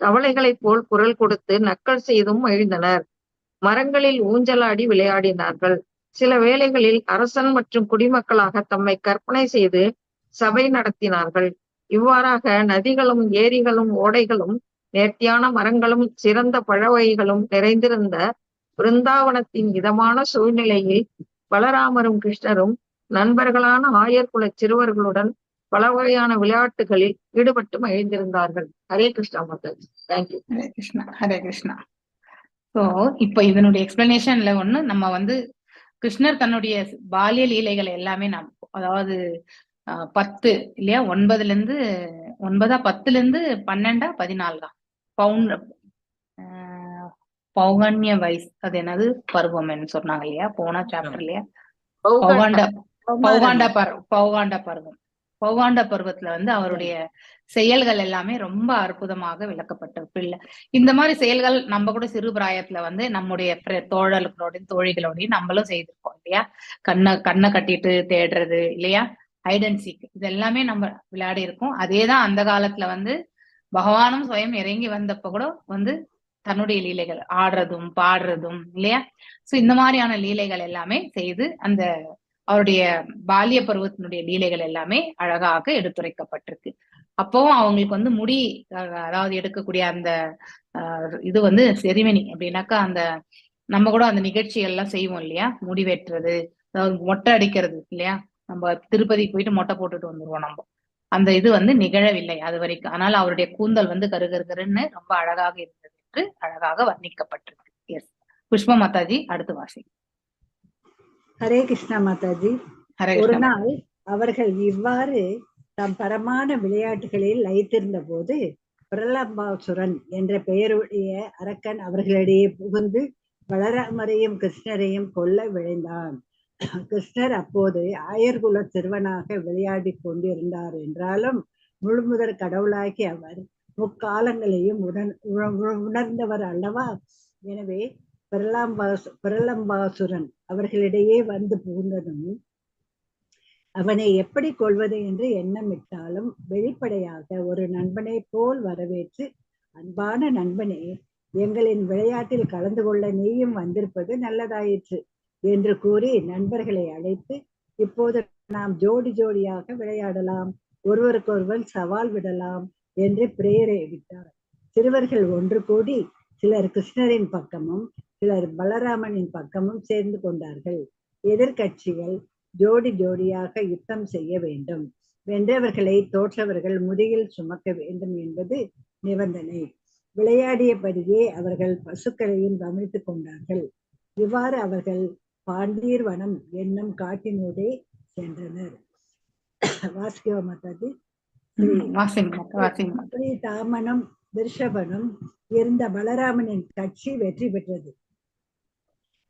தவளைகளைப் போல் குரல் கொடுத்து நக்கல் செய்தும் மகிழ்ந்தனர். மரங்களில் ஊஞ்சலாடி விளையாடினார்கள். சில வேளைகளில் அரசன் மற்றும் குடிமக்களாக தம்மை கற்பனை செய்து சபை நடத்தினார்கள். இவ்வாறாக நதிகளும் ஏரிகளும் ஓடைகளும் நேர்த்தியான மரங்களும் சிறந்த பழ வகைகளும் நிறைந்திருந்த பிருந்தாவனத்தின் இதமான சூழ்நிலையில் பலராமரும் கிருஷ்ணரும் நண்பர்களான ஆயர்குல சிறுவர்களுடன் பல வகையான விளையாட்டுகளில் ஈடுபட்டு மகிழ்ந்திருந்தார்கள். ஹரே கிருஷ்ணா மாதாஜி. தேங்க்யூ. ஹரே கிருஷ்ணா, ஹரே கிருஷ்ணா. ஸோ இப்போ இதனுடைய எக்ஸ்பிளனேஷன்ல ஒண்ணு நம்ம வந்து கிருஷ்ணர் தன்னுடைய பால்ய லீலைகள் எல்லாமே அதாவது 10 இல்லையா, 9 10 14 பௌகண்ய வயசு, அது என்னது பருவம்னு சொன்னாங்க இல்லையா போன சாப்டர் இல்லையா, பௌகாண்ட பருவத்துல வந்து அவருடைய செயல்கள் எல்லாமே ரொம்ப அற்புதமாக விளக்கப்பட்டிருக்கு. இல்ல இந்த மாதிரி செயல்கள் நம்ம கூட சிறு பிராயத்துல வந்து நம்முடைய தோழர்களோடையும் தோழிகளோடையும் நம்மளும் செய்திருக்கோம் இல்லையா. கண்ணை கட்டிட்டு தேடுறது இல்லையா, ஹைட் அண்ட் சீக், இது எல்லாமே நம்ம விளையாடி இருக்கோம். அதேதான் அந்த காலத்துல வந்து பகவானும் சுயம் இறங்கி வந்தப்ப கூட வந்து தன்னுடைய லீலைகள் ஆடுறதும் பாடுறதும் இல்லையா. சோ இந்த மாதிரியான லீலைகள் எல்லாமே செய்து அந்த அவருடைய பால்ய பருவத்தினுடைய லீலைகள் எல்லாமே அழகாக எடுத்துரைக்கப்பட்டிருக்கு. அப்பவும் அவங்களுக்கு வந்து முடி அதாவது எடுக்கக்கூடிய அந்த இது வந்து செரிமனி அப்படின்னாக்கா, அந்த நம்ம கூட அந்த நிகழ்ச்சிகள் எல்லாம் செய்வோம் இல்லையா, முடி வெட்டுறது, அதாவது மொட்டை அடிக்கிறது இல்லையா, நம்ம திருப்பதிக்கு போயிட்டு மொட்டை போட்டுட்டு வந்துருவோம் நம்ம, அந்த இது வந்து நிகழவில்லை அது வரைக்கும். அதனால அவருடைய கூந்தல் வந்து கருகருன்னு ரொம்ப அழகாக இருந்தது என்று அழகாக வர்ணிக்கப்பட்டிருக்கு. எஸ் புஷ்பா மாதாஜி, அடுத்து வாசி. ஹரே கிருஷ்ணா மாதாஜி. ஒரு நாள் அவர்கள் இவ்வாறு தம் பரமான விளையாட்டுகளில் லயித்திருந்த போது பிரலம்பாசுரன் என்ற பெயருடைய அரக்கன் அவர்களிடையே புகுந்து பலராமரையும் கிருஷ்ணரையும் கொல்ல விழைந்தான். கிருஷ்ணர் அப்போது ஆயர்குல சிறுவனாக விளையாடி கொண்டிருந்தார் என்றாலும் முழுமுதற் கடவுளாகி அவர் முக்காலங்களையும் உணர்ந்தவர் அல்லவா. எனவே பிரலம்பாசுரன் அவர்களிடையே வந்து புகுந்ததும் அவனை எப்படி கொள்வது என்று எண்ணமிட்டாலும் வெளிப்படையாக ஒரு நண்பனை போல் வரவேற்று, அன்பான நண்பனே, எங்களின் விளையாட்டில் கலந்து கொள்ள நீயும் வந்திருப்பது நல்லதாயிற்று என்று கூறி நண்பர்களை அழைத்து, இப்போது நாம் ஜோடி ஜோடியாக விளையாடலாம், ஒருவருக்கொருவர் சவால் விடலாம் என்று பிரேரிட்டார். சிறுவர்கள் ஒன்று கூடி சிலர் கிருஷ்ணரின் பக்கமும் சிலர் பலராமனின் பக்கமும் சேர்ந்து கொண்டார்கள். எதிர்கட்சிகள் ஜோடி ஜோடியாக யுத்தம் செய்ய வேண்டும், வென்றவர்களை தோற்றவர்கள் முதுகில் சுமக்க வேண்டும் என்பது நிபந்தனை. விளையாடியபடியே அவர்கள் பசுக்களையும் கவனித்துக் கொண்டார்கள். இவ்வாறு அவர்கள் பாண்டீர் வனம் என்னும் காட்டினூடே சென்றனர். வாசிக்கவா மாதாஜி? தாமனும் திருஷபனும் இருந்த பலராமனின் கட்சி வெற்றி பெற்றது.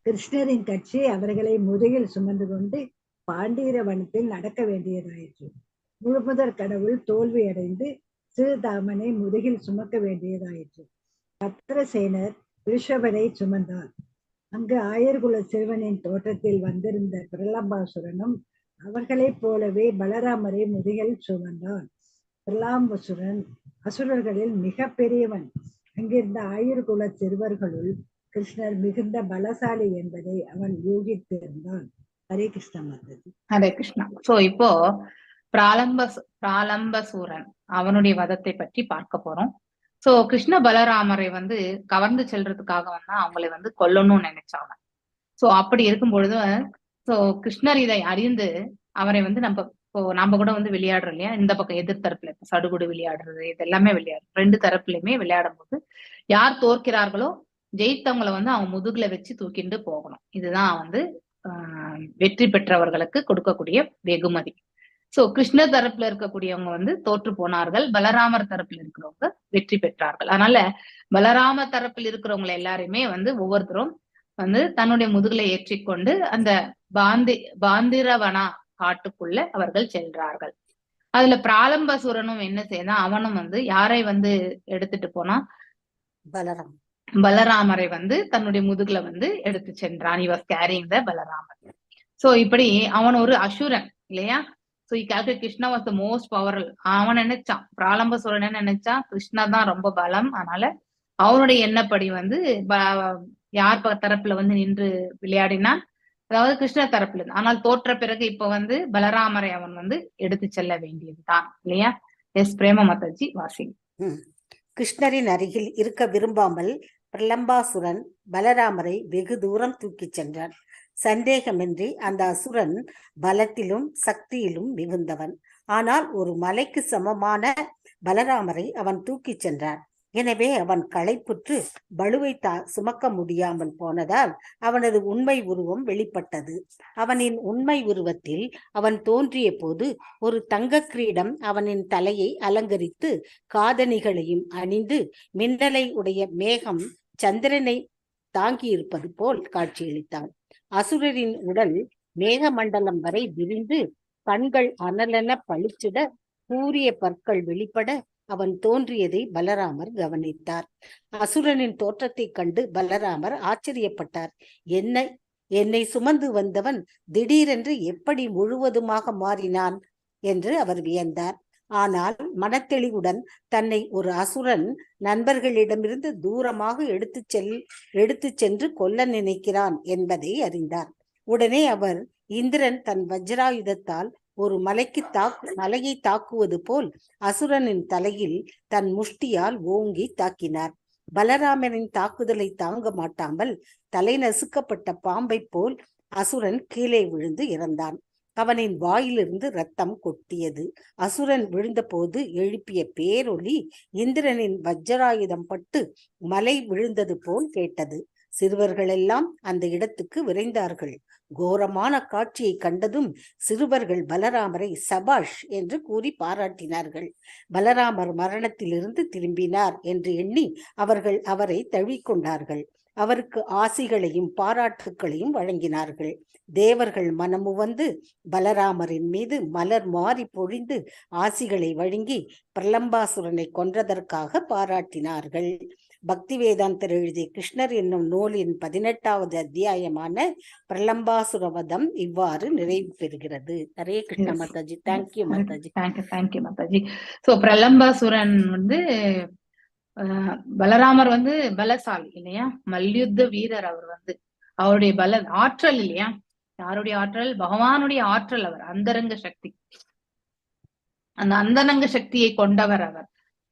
கிருஷ்ணரின் கட்சி அவர்களை முதுகில் சுமந்து கொண்டு பாண்டீர வனத்தில் நடக்க வேண்டியதாயிற்று. முழுமுதற் கடவுள் தோல்வியடைந்து சிறுதாமனை முதுகில் சுமக்க வேண்டியதாயிற்று. பத்ரசேனர் ரிஷபனை சுமந்தார். அங்கு ஆயர்குல சிறுவனின் தோற்றத்தில் வந்திருந்த பிரலம்பாசுரனும் அவர்களைப் போலவே பலராமரை முதுகில் சுமந்தான். பிரலாம்பசுரன் அசுரர்களில் மிக பெரியவன். அங்கிருந்த ஆயர்குல சிறுவர்களுள் கிருஷ்ணர் மிகுந்த பலசாலி என்பதை அவன் யூகித்திருந்தான். ஹரே கிருஷ்ணா மாதாஜி. ஹரே கிருஷ்ணா. சோ இப்போ பிராலம்பசூரன் அவனுடைய வதத்தை பற்றி பார்க்க போறோம். சோ கிருஷ்ண பலராமரை வந்து கவர்ந்து செல்றதுக்காக வந்து அவங்களை வந்து கொல்லணும்னு நினைச்சாங்க. சோ அப்படி இருக்கும் பொழுது சோ கிருஷ்ணர் இதை அறிந்து அவரை வந்து நம்ம கூட வந்து விளையாடுறோம் இல்லையா, இந்த பக்கம் எதிர் தரப்புல சடுகுடு விளையாடுறது, இது எல்லாமே விளையாடுறோம். 2 தரப்புலையுமே விளையாடும் போது யார் தோற்கிறார்களோ ஜெயித்தவங்களை வந்து அவங்க முதுகுல வச்சு தூக்கிட்டு போகணும். இதுதான் வந்து வெற்றி பெற்றவர்களுக்கு கொடுக்கக்கூடிய வெகுமதி. சோ கிருஷ்ண தரப்புல இருக்கக்கூடியவங்க வந்து தோற்று போனார்கள், பலராமர் தரப்புல இருக்கிறவங்க வெற்றி பெற்றார்கள். அதனால பலராம தரப்பில் இருக்கிறவங்களை எல்லாருமே வந்து ஒவ்வொருத்தரும் வந்து தன்னுடைய முதுகுல ஏற்றிக்கொண்டு அந்த பாந்திரவனா காட்டுக்குள்ள அவர்கள் சென்றார்கள். அதுல பிராலம்பசுரனும் என்ன செய்தான், அவனும் வந்து யாரை வந்து எடுத்துட்டு போனா பலராமரை வந்து தன்னுடைய முதுகுல வந்து எடுத்து சென்றான். he was carrying the Balaramar. So இப்படி அவன் ஒரு அசுரன் இல்லையா. So Krishna was the most powerful. அவன் நினைச்சான், பிராலம்பசுரன் நினைச்சான் கிருஷ்ணா தான் ரொம்ப பலம். அதனால அவனுடைய எண்ணப்படி வந்து யார் தரப்புல வந்து நின்று விளையாடினான்? அதாவது கிருஷ்ணர் தரப்புல இருந்து. ஆனால் தோற்ற பிறகு இப்ப வந்து பலராமரை அவன் வந்து எடுத்து செல்ல வேண்டியதுதான் இல்லையா? எஸ் பிரேம மாதாஜி வாசிங்க. கிருஷ்ணரின் அருகில் இருக்க விரும்பாமல் பிரலம்பாசுரன் பலராமரை வெகு தூரம் தூக்கிச் சென்றான். சந்தேகமின்றி அந்த அசுரன் பலத்திலும் சக்தியிலும் மிகுந்தவன். ஆனால் ஒரு மலைக்கு சமமான பலராமரை அவன் தூக்கிச் சென்றான். எனவே அவன் களைப்புற்று பளுவை சுமக்க முடியாமல் போனதால் அவனது உண்மை உருவம் வெளிப்பட்டது. அவனின் உண்மை உருவத்தில் அவன் தோன்றிய போது ஒரு தங்க கிரீடம் அவனின் தலையை அலங்கரித்து காதணிகளையும் அணிந்து மின்னலை உடைய மேகம் சந்திரனை தாங்கியிருப்பது போல் காட்சியளித்தான். அசுரரின் உடல் மேகமண்டலம் வரை விரிந்து கண்கள் அனலென பளிச்சிட கூரிய பற்கள் வெளிப்பட அவன் தோன்றியதை பலராமர் கவனித்தார். அசுரனின் தோற்றத்தை கண்டு பலராமர் ஆச்சரியப்பட்டார். என்னை சுமந்து வந்தவன் திடீரென்று எப்படி முழுவதுமாக மாறினான் என்று அவர் வியந்தார். ஆனால் மனத்தெளிவுடன் தன்னை ஒரு அசுரன் நண்பர்களிடமிருந்து தூரமாக எடுத்து சென்று கொல்ல நினைக்கிறான் என்பதை அறிந்தார். உடனே அவர் இந்திரன் தன் வஜ்ராயுதத்தால் ஒரு மலையை தாக்குவது போல் அசுரனின் தலையில் தன் முஷ்டியால் ஓங்கி தாக்கினார். பலராமரின் தாக்குதலை தாங்க மாட்டாமல் தலை நசுக்கப்பட்ட பாம்பை போல் அசுரன் கீழே விழுந்து இறந்தான். அவனின் வாயிலிருந்து இரத்தம் கொட்டியது. அசுரன் விழுந்தபோது எழுப்பிய பேரொலி இந்திரனின் வஜ்ராயுதம் பட்டு மலை விழுந்தது போல் கேட்டது. சிறுவர்களெல்லாம் அந்த இடத்துக்கு விரைந்தார்கள். கோரமான காட்சியை கண்டதும் சிறுவர்கள் பலராமரை சபாஷ் என்று கூறி பாராட்டினார்கள். பலராமர் மரணத்திலிருந்து திரும்பினார் என்று எண்ணி அவர்கள் அவரை தழுவிக்கொண்டார்கள். அவருக்கு ஆசிகளையும் பாராட்டுக்களையும் வழங்கினார்கள். தேவர்கள் மனமு வந்து பலராமரின் மீது மலர் மாறி பொழிந்து ஆசிகளை வழங்கி பிரலம்பாசுரனை கொன்றதற்காக பாராட்டினார்கள். பக்தி வேதாந்தர் எழுதிய கிருஷ்ணர் என்னும் நூலின் 18வது அத்தியாயமான பிரலம்பாசுரவதம் இவ்வாறு நிறைவு பெறுகிறது. Hare Krishna Mataji. Thank you Mataji. Thank you Mataji. So Pralambasuran வந்து பலராமர் வந்து பலசாலி இல்லையா? மல்யுத்த வீரர். அவர் வந்து அவருடைய ஆற்றல் இல்லையா? யாருடைய ஆற்றல்? பகவானுடைய ஆற்றல். அவர் அந்தரங்க சக்தி, அந்த அந்தரங்க சக்தியை கொண்டவர் அவர்.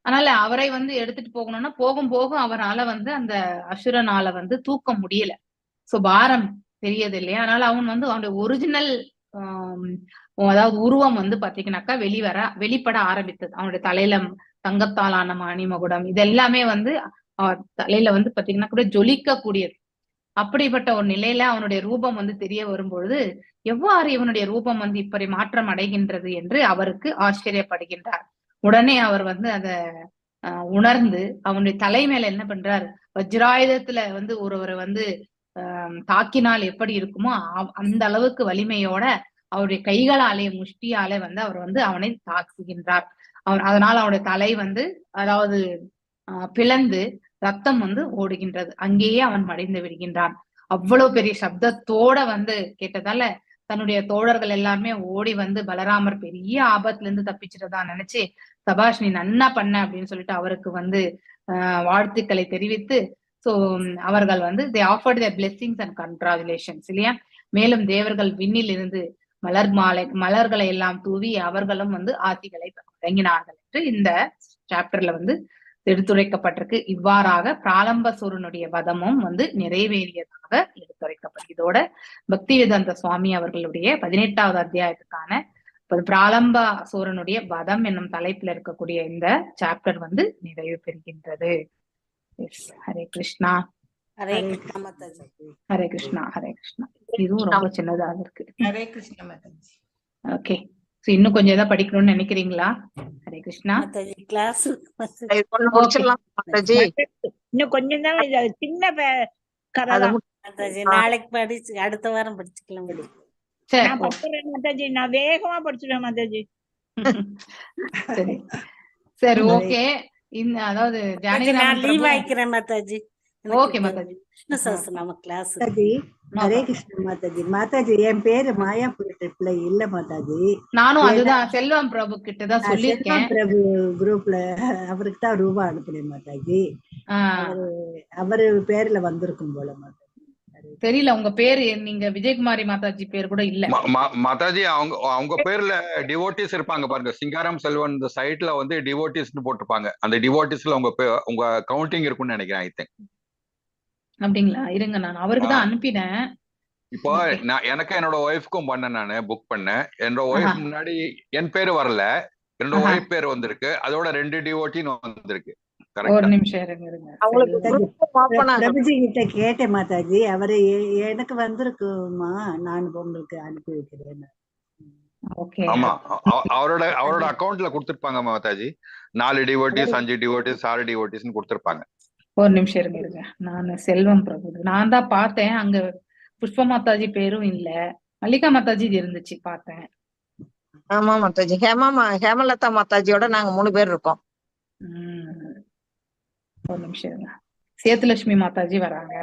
அதனால அவரை வந்து எடுத்துட்டு போகணும்னா போகும் அவரால வந்து அந்த அசுரனால வந்து தூக்க முடியல. சோ பாரம் தெரியாது இல்லையா? அதனால அவன் வந்து அவனுடைய ஒரிஜினல் அதாவது உருவம் வந்து பாத்தீங்கன்னாக்கா வெளிப்பட ஆரம்பித்தது. அவனுடைய தலையில தங்கத்தாலான மணிமகுடம் இது எல்லாமே வந்து தலையில வந்து பாத்தீங்கன்னா கூட ஜொலிக்க கூடியது. அப்படிப்பட்ட ஒரு நிலையில அவனுடைய ரூபம் வந்து தெரிய வரும்பொழுது எவ்வாறு இவனுடைய ரூபம் வந்து இப்படி மாற்றம் அடைகின்றது என்று அவருக்கு ஆச்சரியப்படுகின்றார். உடனே அவர் வந்து அத உணர்ந்து அவனுடைய தலை மேல என்ன பண்றார்? வஜ்ராயுதத்துல வந்து ஒருவரை வந்து தாக்கினால் எப்படி இருக்குமோ அந்த அளவுக்கு வலிமையோட அவருடைய கைகளாலே முஷ்டியாலே வந்து அவர் வந்து அவனை தாக்குகின்றார். அதனால அவனுடைய தலை வந்து அதாவது பிளந்து ரத்தம் வந்து ஓடுகின்றது. அங்கேயே அவன் மடிந்து விடுகின்றான். அவ்வளவு பெரிய சப்தத்தோட வந்து கேட்டதால தன்னுடைய தோழர்கள் எல்லாருமே ஓடி வந்து பலராமர் பெரிய ஆபத்துல இருந்து தப்பிச்சிட்டதா நினைச்சு சபாஷ் நீ நன்னா பண்ண அப்படின்னு சொல்லிட்டு அவருக்கு வந்து வாழ்த்துக்களை தெரிவித்து சோ அவர்கள் வந்து they offered their blessings and congratulations இல்லையா? மேலும் தேவர்கள் விண்ணில் இருந்து மலர்களை எல்லாம் தூவி அவர்களும் வந்து ஆசிகளை வழங்கினார்கள் என்று இந்த சாப்டர்ல வந்து எடுத்துரைக்கப்பட்டிருக்கு. இவ்வாறாக பிராலம்பாசுரனுடைய வதமும் வந்து நிறைவேறியதாக எடுத்துரைக்கப்படும். இதோட பக்தி வேதாந்த சுவாமி அவர்களுடைய 18வது அத்தியாயத்துக்கான பிராலம்பாசுரனுடைய வதம் என்னும் தலைப்புல இருக்கக்கூடிய இந்த சாப்டர் வந்து நிறைவு பெறுகின்றது. ஹரே கிருஷ்ணா. ஹரே கிருஷ்ணா மாதாஜி. ஹரே கிருஷ்ணா. ஹரே கிருஷ்ணா. இதுவும் ரொம்ப சின்னதாக இருக்கு. ஹரே கிருஷ்ணா மாதாஜி. ஓகே, இன்னும் கொஞ்சம் ஏதாவது படிக்கணும்னு நினைக்கிறீங்களா? ஹரே கிருஷ்ணா. கிளாஸ் இன்னும் கொஞ்சம் தான் சின்ன கதை. நாளைக்கு படிச்சு அடுத்த வாரம் படிச்சுக்கலாம். நான் படிச்சுறேன் மாதாஜி. நான் வேகமா படிச்சுடுவேன் மாதாஜி. சரி சரி ஓகே. இந்த அதாவது நான் லீவ் ஆயிக்கிறேன் மாதாஜி. ஓகே மாதாஜி. நம்ம கிளாஸ். ஹரே கிருஷ்ண மாதாஜி. மாதாஜி என் பேரு மாயாபுரி ட்ரிப்ல இல்ல மாதாஜி. நானும் அதுதான் செல்வம் பிரபு கிட்டதான் சொல்லிருக்கேன். பிரபு குரூப்ல அவருக்கு தான் ரூபா அனுப்புறேன் மாதாஜி. அவரு அவரு பேர்ல வந்திருக்கும் போல மாதாஜி. தெரியல உங்க பேரு, நீங்க விஜயகுமாரி மாதாஜி பேர் கூட இல்ல. மாதாஜி அவங்க பேர்ல டிவோட்டிஸ் இருப்பாங்க பாருங்க. சிங்காரம் செல்வன் இந்த சைட்ல வந்து டிவோட்டிஸ்னு போட்டிருப்பாங்க. அந்த டிவோட்டிஸ்ல உங்க கவுண்டிங் இருக்கும்னு நினைக்கிறேன். I think. அப்படிங்களா? இருங்க, நான் அவருக்கு தான் அனுப்பினேன். இப்போ நான் எனக்கு என்னோட ஒய்ஃப்க்கும் பண்ணேன், நானு புக் பண்ணேன். என்னோட ஒய்ஃப் முன்னாடி என் பேரு வரல, என்னோட ஒய்ஃப் பேர் வந்திருக்கு. அதோட 2 டிவோட்டின்னு வந்திருக்கு. ஒரு நிமிஷம் இருங்க. பிரபுஜி கிட்ட கேட்டேன் மாதாஜி, அவரு எனக்கு வந்திருக்குமா, நான் உங்களுக்கு அனுப்பி வைக்கிறேன். ஆமா, அவரோட அக்கவுண்ட்ல கொடுத்திருப்பாங்க மாதாஜி. 4 டிவோட்டிஸ், 5 டிவோட்டிஸ், 6 டிவோட்டிஸ்னு கொடுத்திருப்பாங்க. ஒரு நிமிஷம் இருங்க. நான் செல்வம் பிரபு நான் தான் பார்த்தேன். அங்க புஷ்ப மாதாஜி பேரும் இல்ல, மல்லிகா மாதாஜி இருந்துச்சு பார்த்தேன். ஆமா மாதாஜி, ஹேமலதா மாதாஜியோட நாங்க 3 பேர் இருக்கோம். ஒரு நிமிஷம் இருங்க. சேத்துலட்சுமி மாதாஜி வராங்க.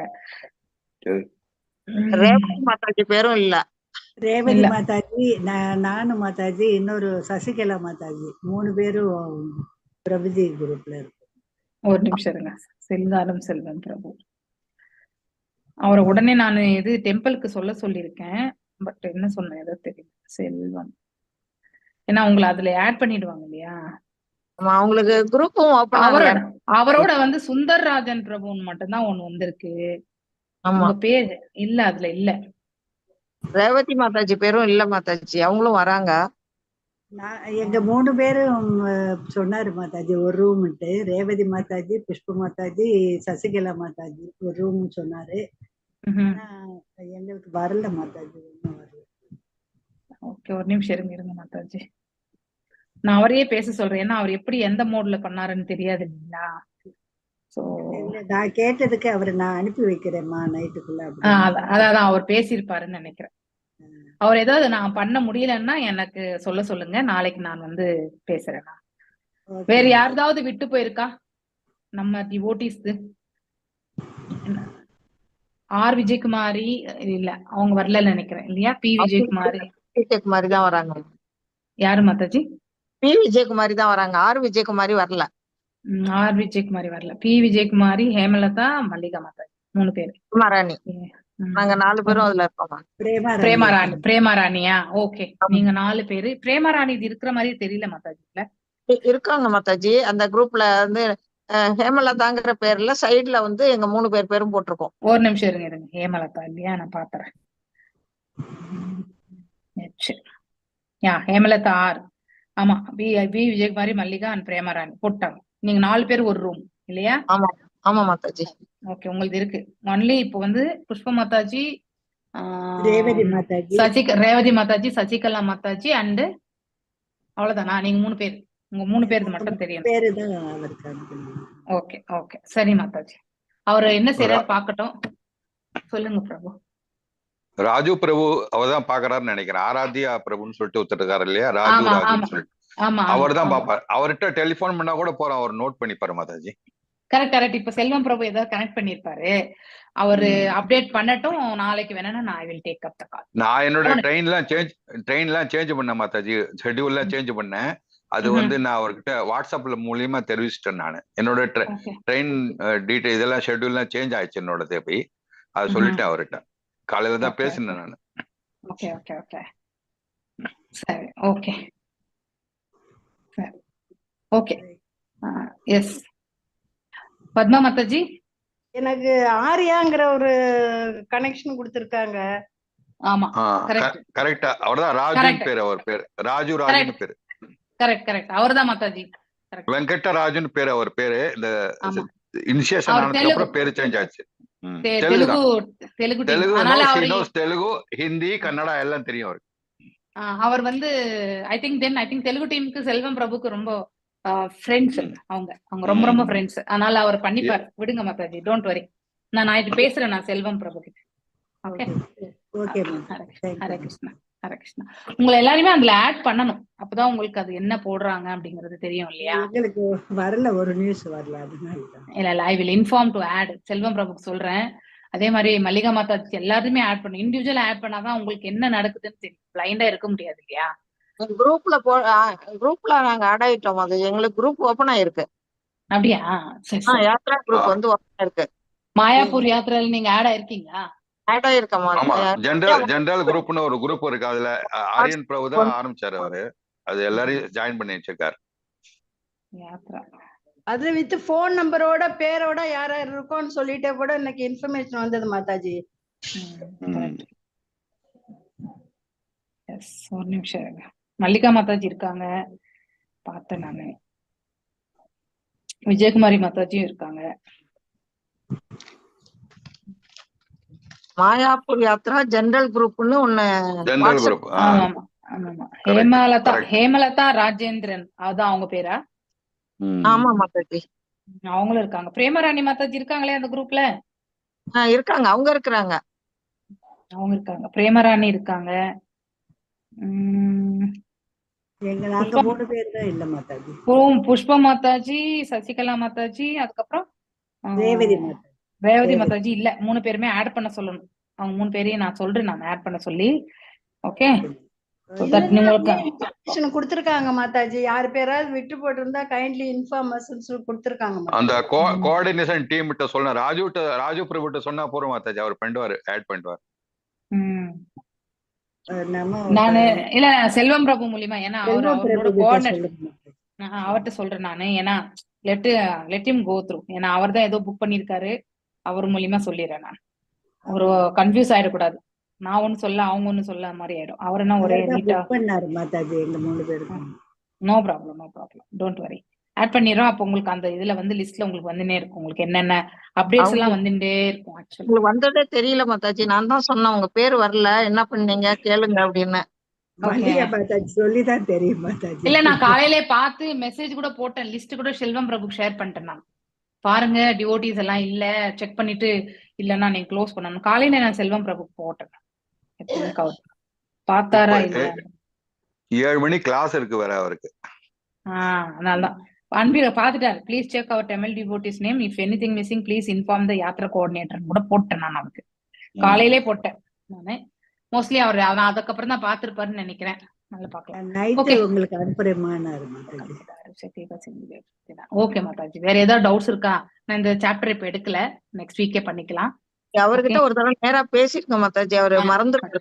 ரேவதி மாதாஜி பேரும் இல்ல. ரேவதி மாதாஜி, நானும் மாதாஜி, இன்னொரு சசிகலா மாதாஜி, 3 பேரும் பிரபுஜி குரூப்ல இருக்கு. ஒரு நிமிஷம் இருங்க. செல்காலம் செல்வம் பிரபு அவரை உடனே நான் இது டெம்பிளுக்கு சொல்லியிருக்கேன். பட் என்ன சொன்னேன் ஏதோ தெரியல. செல்வம், ஏன்னா உங்களை அதுல ஆட் பண்ணிடுவாங்க இல்லையா. அவங்களுக்கு குரூப்பும் அவரோட வந்து சுந்தர்ராஜன் பிரபுன்னு மட்டும்தான் ஒண்ணு வந்திருக்கு. உங்க பேர் இல்ல, அதுல இல்ல. ரேவதி மாதாஜி பேரும் இல்ல மாதாஜி, அவங்களும் வராங்க. எங்க 3 பேரும் சொன்னாரு மாதாஜி ஒரு ரூம்ட்டு. ரேவதி மாதாஜி, புஷ்ப மாதாஜி, சசிகலா மாதாஜி ஒரு ரூம் சொன்னாரு. எங்களுக்கு வரல மாதாஜி, ஒன்னும் வரல. ஓகே, ஒரு நிமிஷம் இருங்க மாதாஜி. நான் அவரையே பேச சொல்றேன், ஏன்னா அவர் எப்படி எந்த மோட்ல பண்ணாருன்னு தெரியாது இல்லைங்களா. நான் கேட்டதுக்கு அவரு நான் அனுப்பி வைக்கிறேன்மா நைட்டுக்குள்ள. அதான் அவர் பேசியிருப்பாருன்னு நினைக்கிறேன். அவர் ஏதாவது நான் பண்ண முடியலன்னா எனக்கு சொல்லுங்க, நாளைக்கு நான் வந்து பேசுறேன். வேற யாராவது விட்டு போயிருக்கா நம்ம டிவோட்டிஸ்? ஆர் விஜயகுமாரி இல்ல, அவங்க வரல நினைக்கிறேன் இல்லையா. பி விஜயகுமாரி தான் வராங்க. யாரு மாதாஜி? பி விஜயகுமாரி தான் வராங்க. ஆர் விஜயகுமாரி வரல. ஆர் விஜயகுமாரி வரல. பி விஜயகுமாரி, ஹேமலதா, மல்லிகா மாதாஜி 3 பேர். பிரேமாராணி, நாங்க 4 பேரும் அதுல இருக்கோம். பிரேமாராணியா? ஓகே, நீங்க 4 பேரு. பிரேமாராணி இது இருக்கிற மாதிரி தெரியல மாதாஜில. இருக்காங்க மாதாஜி. அந்த குரூப்ல வந்து ஹேமலதாங்கிற பேர்ல சைடுல வந்து எங்க 3 பேர் பேரும் போட்டிருக்கோம். ஒரு நிமிஷம் இருங்க. ஹேமலதா இல்லையா, நான் பாத்துறேன். ஹேமலதா ஆர். ஆமா, பி விஜயகுமாரி, மல்லிகா அண்ட் பிரேமாராணி போட்டாங்க. நீங்க 4 பேர் ஒரு ரூம் இல்லையா? ஆமா மாதாஜி. ஓகே, உங்களுக்கு இருக்கு. ஒன்லி இப்போ வந்து புஷ்ப மாதாஜி, ரேவதி மாதாஜி, சசிகலா மாதாஜி அண்ட் அவ்வளவுதானா? நீங்க 3 பேர், உங்க 3 பேருக்கு மட்டும் தெரியும். ஓகே ஓகே, சரி மாதாஜி. அவரு என்ன செய்யறாரு பாக்கட்டும். சொல்லுங்க பிரபு. ராஜு பிரபு அவர்தான் பாக்குறாருன்னு நினைக்கிறேன். ஆராத்யா பிரபுன்னு சொல்லிட்டு ஒருத்தர் இருக்காரு இல்லையா, ராஜுன்னு சொல்லிட்டு. அவர் தான் பாப்பாரு. அவர்கிட்ட டெலிபோன் பண்ணா கூட போறோம், அவர் நோட் பண்ணிப்பாரு மாதாஜி. கரெக்ட். இப்ப செல்வம் பிரபு ஏதாவது கனெக்ட் பண்ணிருப்பாரு. அவரு அப்டேட் பண்ணட்டும். நாளைக்கு வேணா நான் ஐ வில் டேக் அப் தி கால். நான் என்னோட ட்ரெயின்லாம் சேஞ்ச் பண்ணேன் மாதாஜி. ஷெட்யூல்லாம் சேஞ்ச் பண்ணேன். அது வந்து நான் அவர்கிட்ட வாட்ஸ்அப்ல மூலியமா தெரிவிச்சிட்டேன். நான் என்னோட ட்ரெயின் டீடைல் இதெல்லாம் ஷெட்யூல்லாம் சேஞ்ச் ஆயிடுச்சு என்னோட தேவை. அது சொல்லிட்டேன் அவர்கிட்ட. காலையில தான் பேசினேன் நான். ஓகே சரி. Okay yes. பத்மா மாதாஜி, எனக்கு ஆரியாங்கிற ஒரு கனெக்ஷன் கொடுத்திருக்காங்க. ஆமா, கரெக்ட்டா. அவர்தான் ராஜுன்னு பேரு. அவர் பேரு ராஜுன்னு பேரு. கரெக்ட். அவர்தான் மாதாஜி. வெங்கடராஜுன்னு பேரு. அவர் பேரு இந்த இனிஷியேஷன் ஆனதுக்கு அப்புறம் பேரு சேஞ்ச் ஆச்சு. தெலுங்கு, ஹிந்தி, கன்னடா எல்லாம் தெரியும் அவருக்கு. அவர் வந்து ஐ திங்க் தெலுங்கு டீமுக்கு செல்வம் பிரபுக்கு ரொம்ப ஃப்ரெண்ட்ஸ். அவங்க ரொம்ப ஃப்ரெண்ட்ஸ். அதனால அவர் பண்ணிப்பார். விடுங்க மாதாஜி, டோன்ட் வரி. நான் நாளைக்கு பேசுறேன் நான் செல்வம் பிரபு கிட்ட. ஓகே, ஹரே கிருஷ்ணா. உங்களை எல்லாருமே அதுல ஆட் பண்ணணும். அப்பதான் உங்களுக்கு அது என்ன போடுறாங்க அப்படிங்கறது தெரியும் இல்லையா. உங்களுக்கு வரல, ஒரு நியூஸ் வரல. இல்ல I will inform to add. Selvam பிரபுக்கு சொல்றேன். அதே மாதிரி மல்லிகா மாதாஜி எல்லாருமே ஆட் பண்ணும். இண்டிவிஜுவலா ஆட் பண்ணாதான் உங்களுக்கு என்ன நடக்குதுன்னு தெரியும். பிளைண்டா இருக்க முடியாது இல்லையா. குரூப்ல நாங்க ஆட் ஆயிட்டோம். அது எங்களுக்கு குரூப் ஓபன் ஆயிருக்கு. அப்படியா? சரி சரி. யாத்ரா குரூப் வந்து ஓப்பன் இருக்கு. மாயாப்பூர் யாத்திரையில நீங்க ஆட் ஆயிருக்கீங்களா? ஆட் ஆயிருக்கமா? ஆமா, ஜெனரல் குரூப்னு ஒரு குரூப் இருக்கு. அதுல ஆரியன் பிரபு தான் ஆரம்பிச்சாரு அவரு. அது எல்லாரையும் ஜாயின் பண்ணி வச்சிருக்காரு. யாத்ரா அது வித் போன் நம்பரோட பேரோட யார் யார் இருக்கோன்னு சொல்லிட்டே கூட எனக்கு இன்ஃபர்மேஷன் வந்தது மாதாஜி. எஸ், ஒரு நிமிஷம் இருங்க. மல்லிகா மாதாஜி இருக்காங்க, பார்த்தேன் நானு. விஜயகுமாரி மாதாஜியும் இருக்காங்க. மாயாப்பூர் யாத்ரா ஜெனரல் குரூப்னு ஒண்ணு. General group. ஆமா ஆமா. ஹேமலதா ராஜேந்திரன், அதான் அவங்க பேரா? ஆமா மாதாஜி, அவங்களும் இருக்காங்க. பிரேமராணி மாதாஜி இருக்காங்களே அந்த குரூப்ல? இருக்காங்க, அவங்க இருக்கிறாங்க. அவங்க இருக்காங்க, பிரேமராணி இருக்காங்க. நாங்க 3 பேர் தான் இல்ல மாதாஜி. புஷ்பா மாதாஜி, சசிகலா மாதாஜி, அதுக்கப்புறம் ரேவதி மாதாஜி இல்ல. 3 பேருமே ஆட் பண்ண சொல்லணும். அவங்க 3 பேரையும் நான் சொல்றேன், நான் ஆட் பண்ண சொல்லி. ஓகே, கொடுத்திருக்காங்க மாதாஜி. யாரு பேராவது விட்டு போட்டிருந்தா கைண்ட்லி இன்ஃபார்மர்ஸ் கொடுத்திருக்காங்க. அந்த கோஆர்டினேஷன் டீம் கிட்ட சொன்ன ராஜு பிரபு கிட்ட சொன்னா போறோம் மாதாஜி, அவர் பண்ணுவாரு, ஆட் பண்ணுவார். நானு இல்ல செல்வம் பிரபு மூலியமா, ஏன்னா அவரோட கோஆர்டினேட் அவர்கிட்ட சொல்றேன் நானு. ஏன்னா லெட் ஹிம் கோ த்ரூ, ஏன்னா அவர் தான் ஏதோ புக் பண்ணிருக்காரு. அவர் மூலியமா சொல்லிடுறேன் நான். ஒரு கன்ஃபியூஸ் ஆயிடக்கூடாது. நான் ஒண்ணு சொல்ல அவங்க ஒண்ணு சொல்ல மாதிரி ஆயிடும். அவர் என்ன ஒரே நீட்டா பண்ணாரு மாதாஜி எங்க 3 பேருக்கு. No problem, don't worry. Add பண்ணிடுறோம். அப்ப உங்களுக்கு அந்த இதுல வந்து லிஸ்ட்ல உங்களுக்கு வந்துனே இருக்கும். உங்களுக்கு என்னென்ன அப்டேட்ஸ் எல்லாம் வந்துட்டே இருக்கும். ஆக்சுவலி உங்களுக்கு வந்ததே தெரியல மாதாஜி. நான் தான் சொன்னேன் உங்க பேர் வரல, என்ன பண்ணீங்க கேளுங்க அப்படின்னு. சொல்லிதான் தெரியும் மாதாஜி. இல்ல, நான் காலையிலே பார்த்து மெசேஜ் கூட போட்டேன். லிஸ்ட் கூட செல்வம் பிரபுக்கு ஷேர் பண்ணிட்டேன் நான். பாருங்க டிவோட்டிஸ் எல்லாம் இல்ல, செக் பண்ணிட்டு இல்லன்னா நீங்க க்ளோஸ் பண்ணணும். காலையில நான் செல்வம் பிரபுக்கு போட்டேன். பார்த்தாரா இல்ல? 7 மணி கிளாஸ் இருக்கு வேற அவருக்கு. அதனாலதான் அன்பில பாத்துட்டாரு. ப்ளீஸ் செக் அவர் Tamil devotees name, if anything missing please inform the yatra coordinator கூட போட்டேன் நான். அவருக்கு காலையிலே போட்டேன் நானு. மோஸ்ட்லி அவர் அதுக்கப்புறம் தான் பாத்துருப்பாருன்னு நினைக்கிறேன். நல்லா பாக்கலாம். உங்களுக்கு அனுப்புறேமானாரு. ஓகே மாதாஜி, வேற ஏதாவது டவுட்ஸ் இருக்கா? நான் இந்த சாப்டர் இப்ப எடுக்கல, நெக்ஸ்ட் வீக்கே பண்ணிக்கலாம். அவர்கிட்ட ஒரு தடவை நேரா பேசிருக்கேன் மாதாஜி, அவரு மறந்துட்டாரு.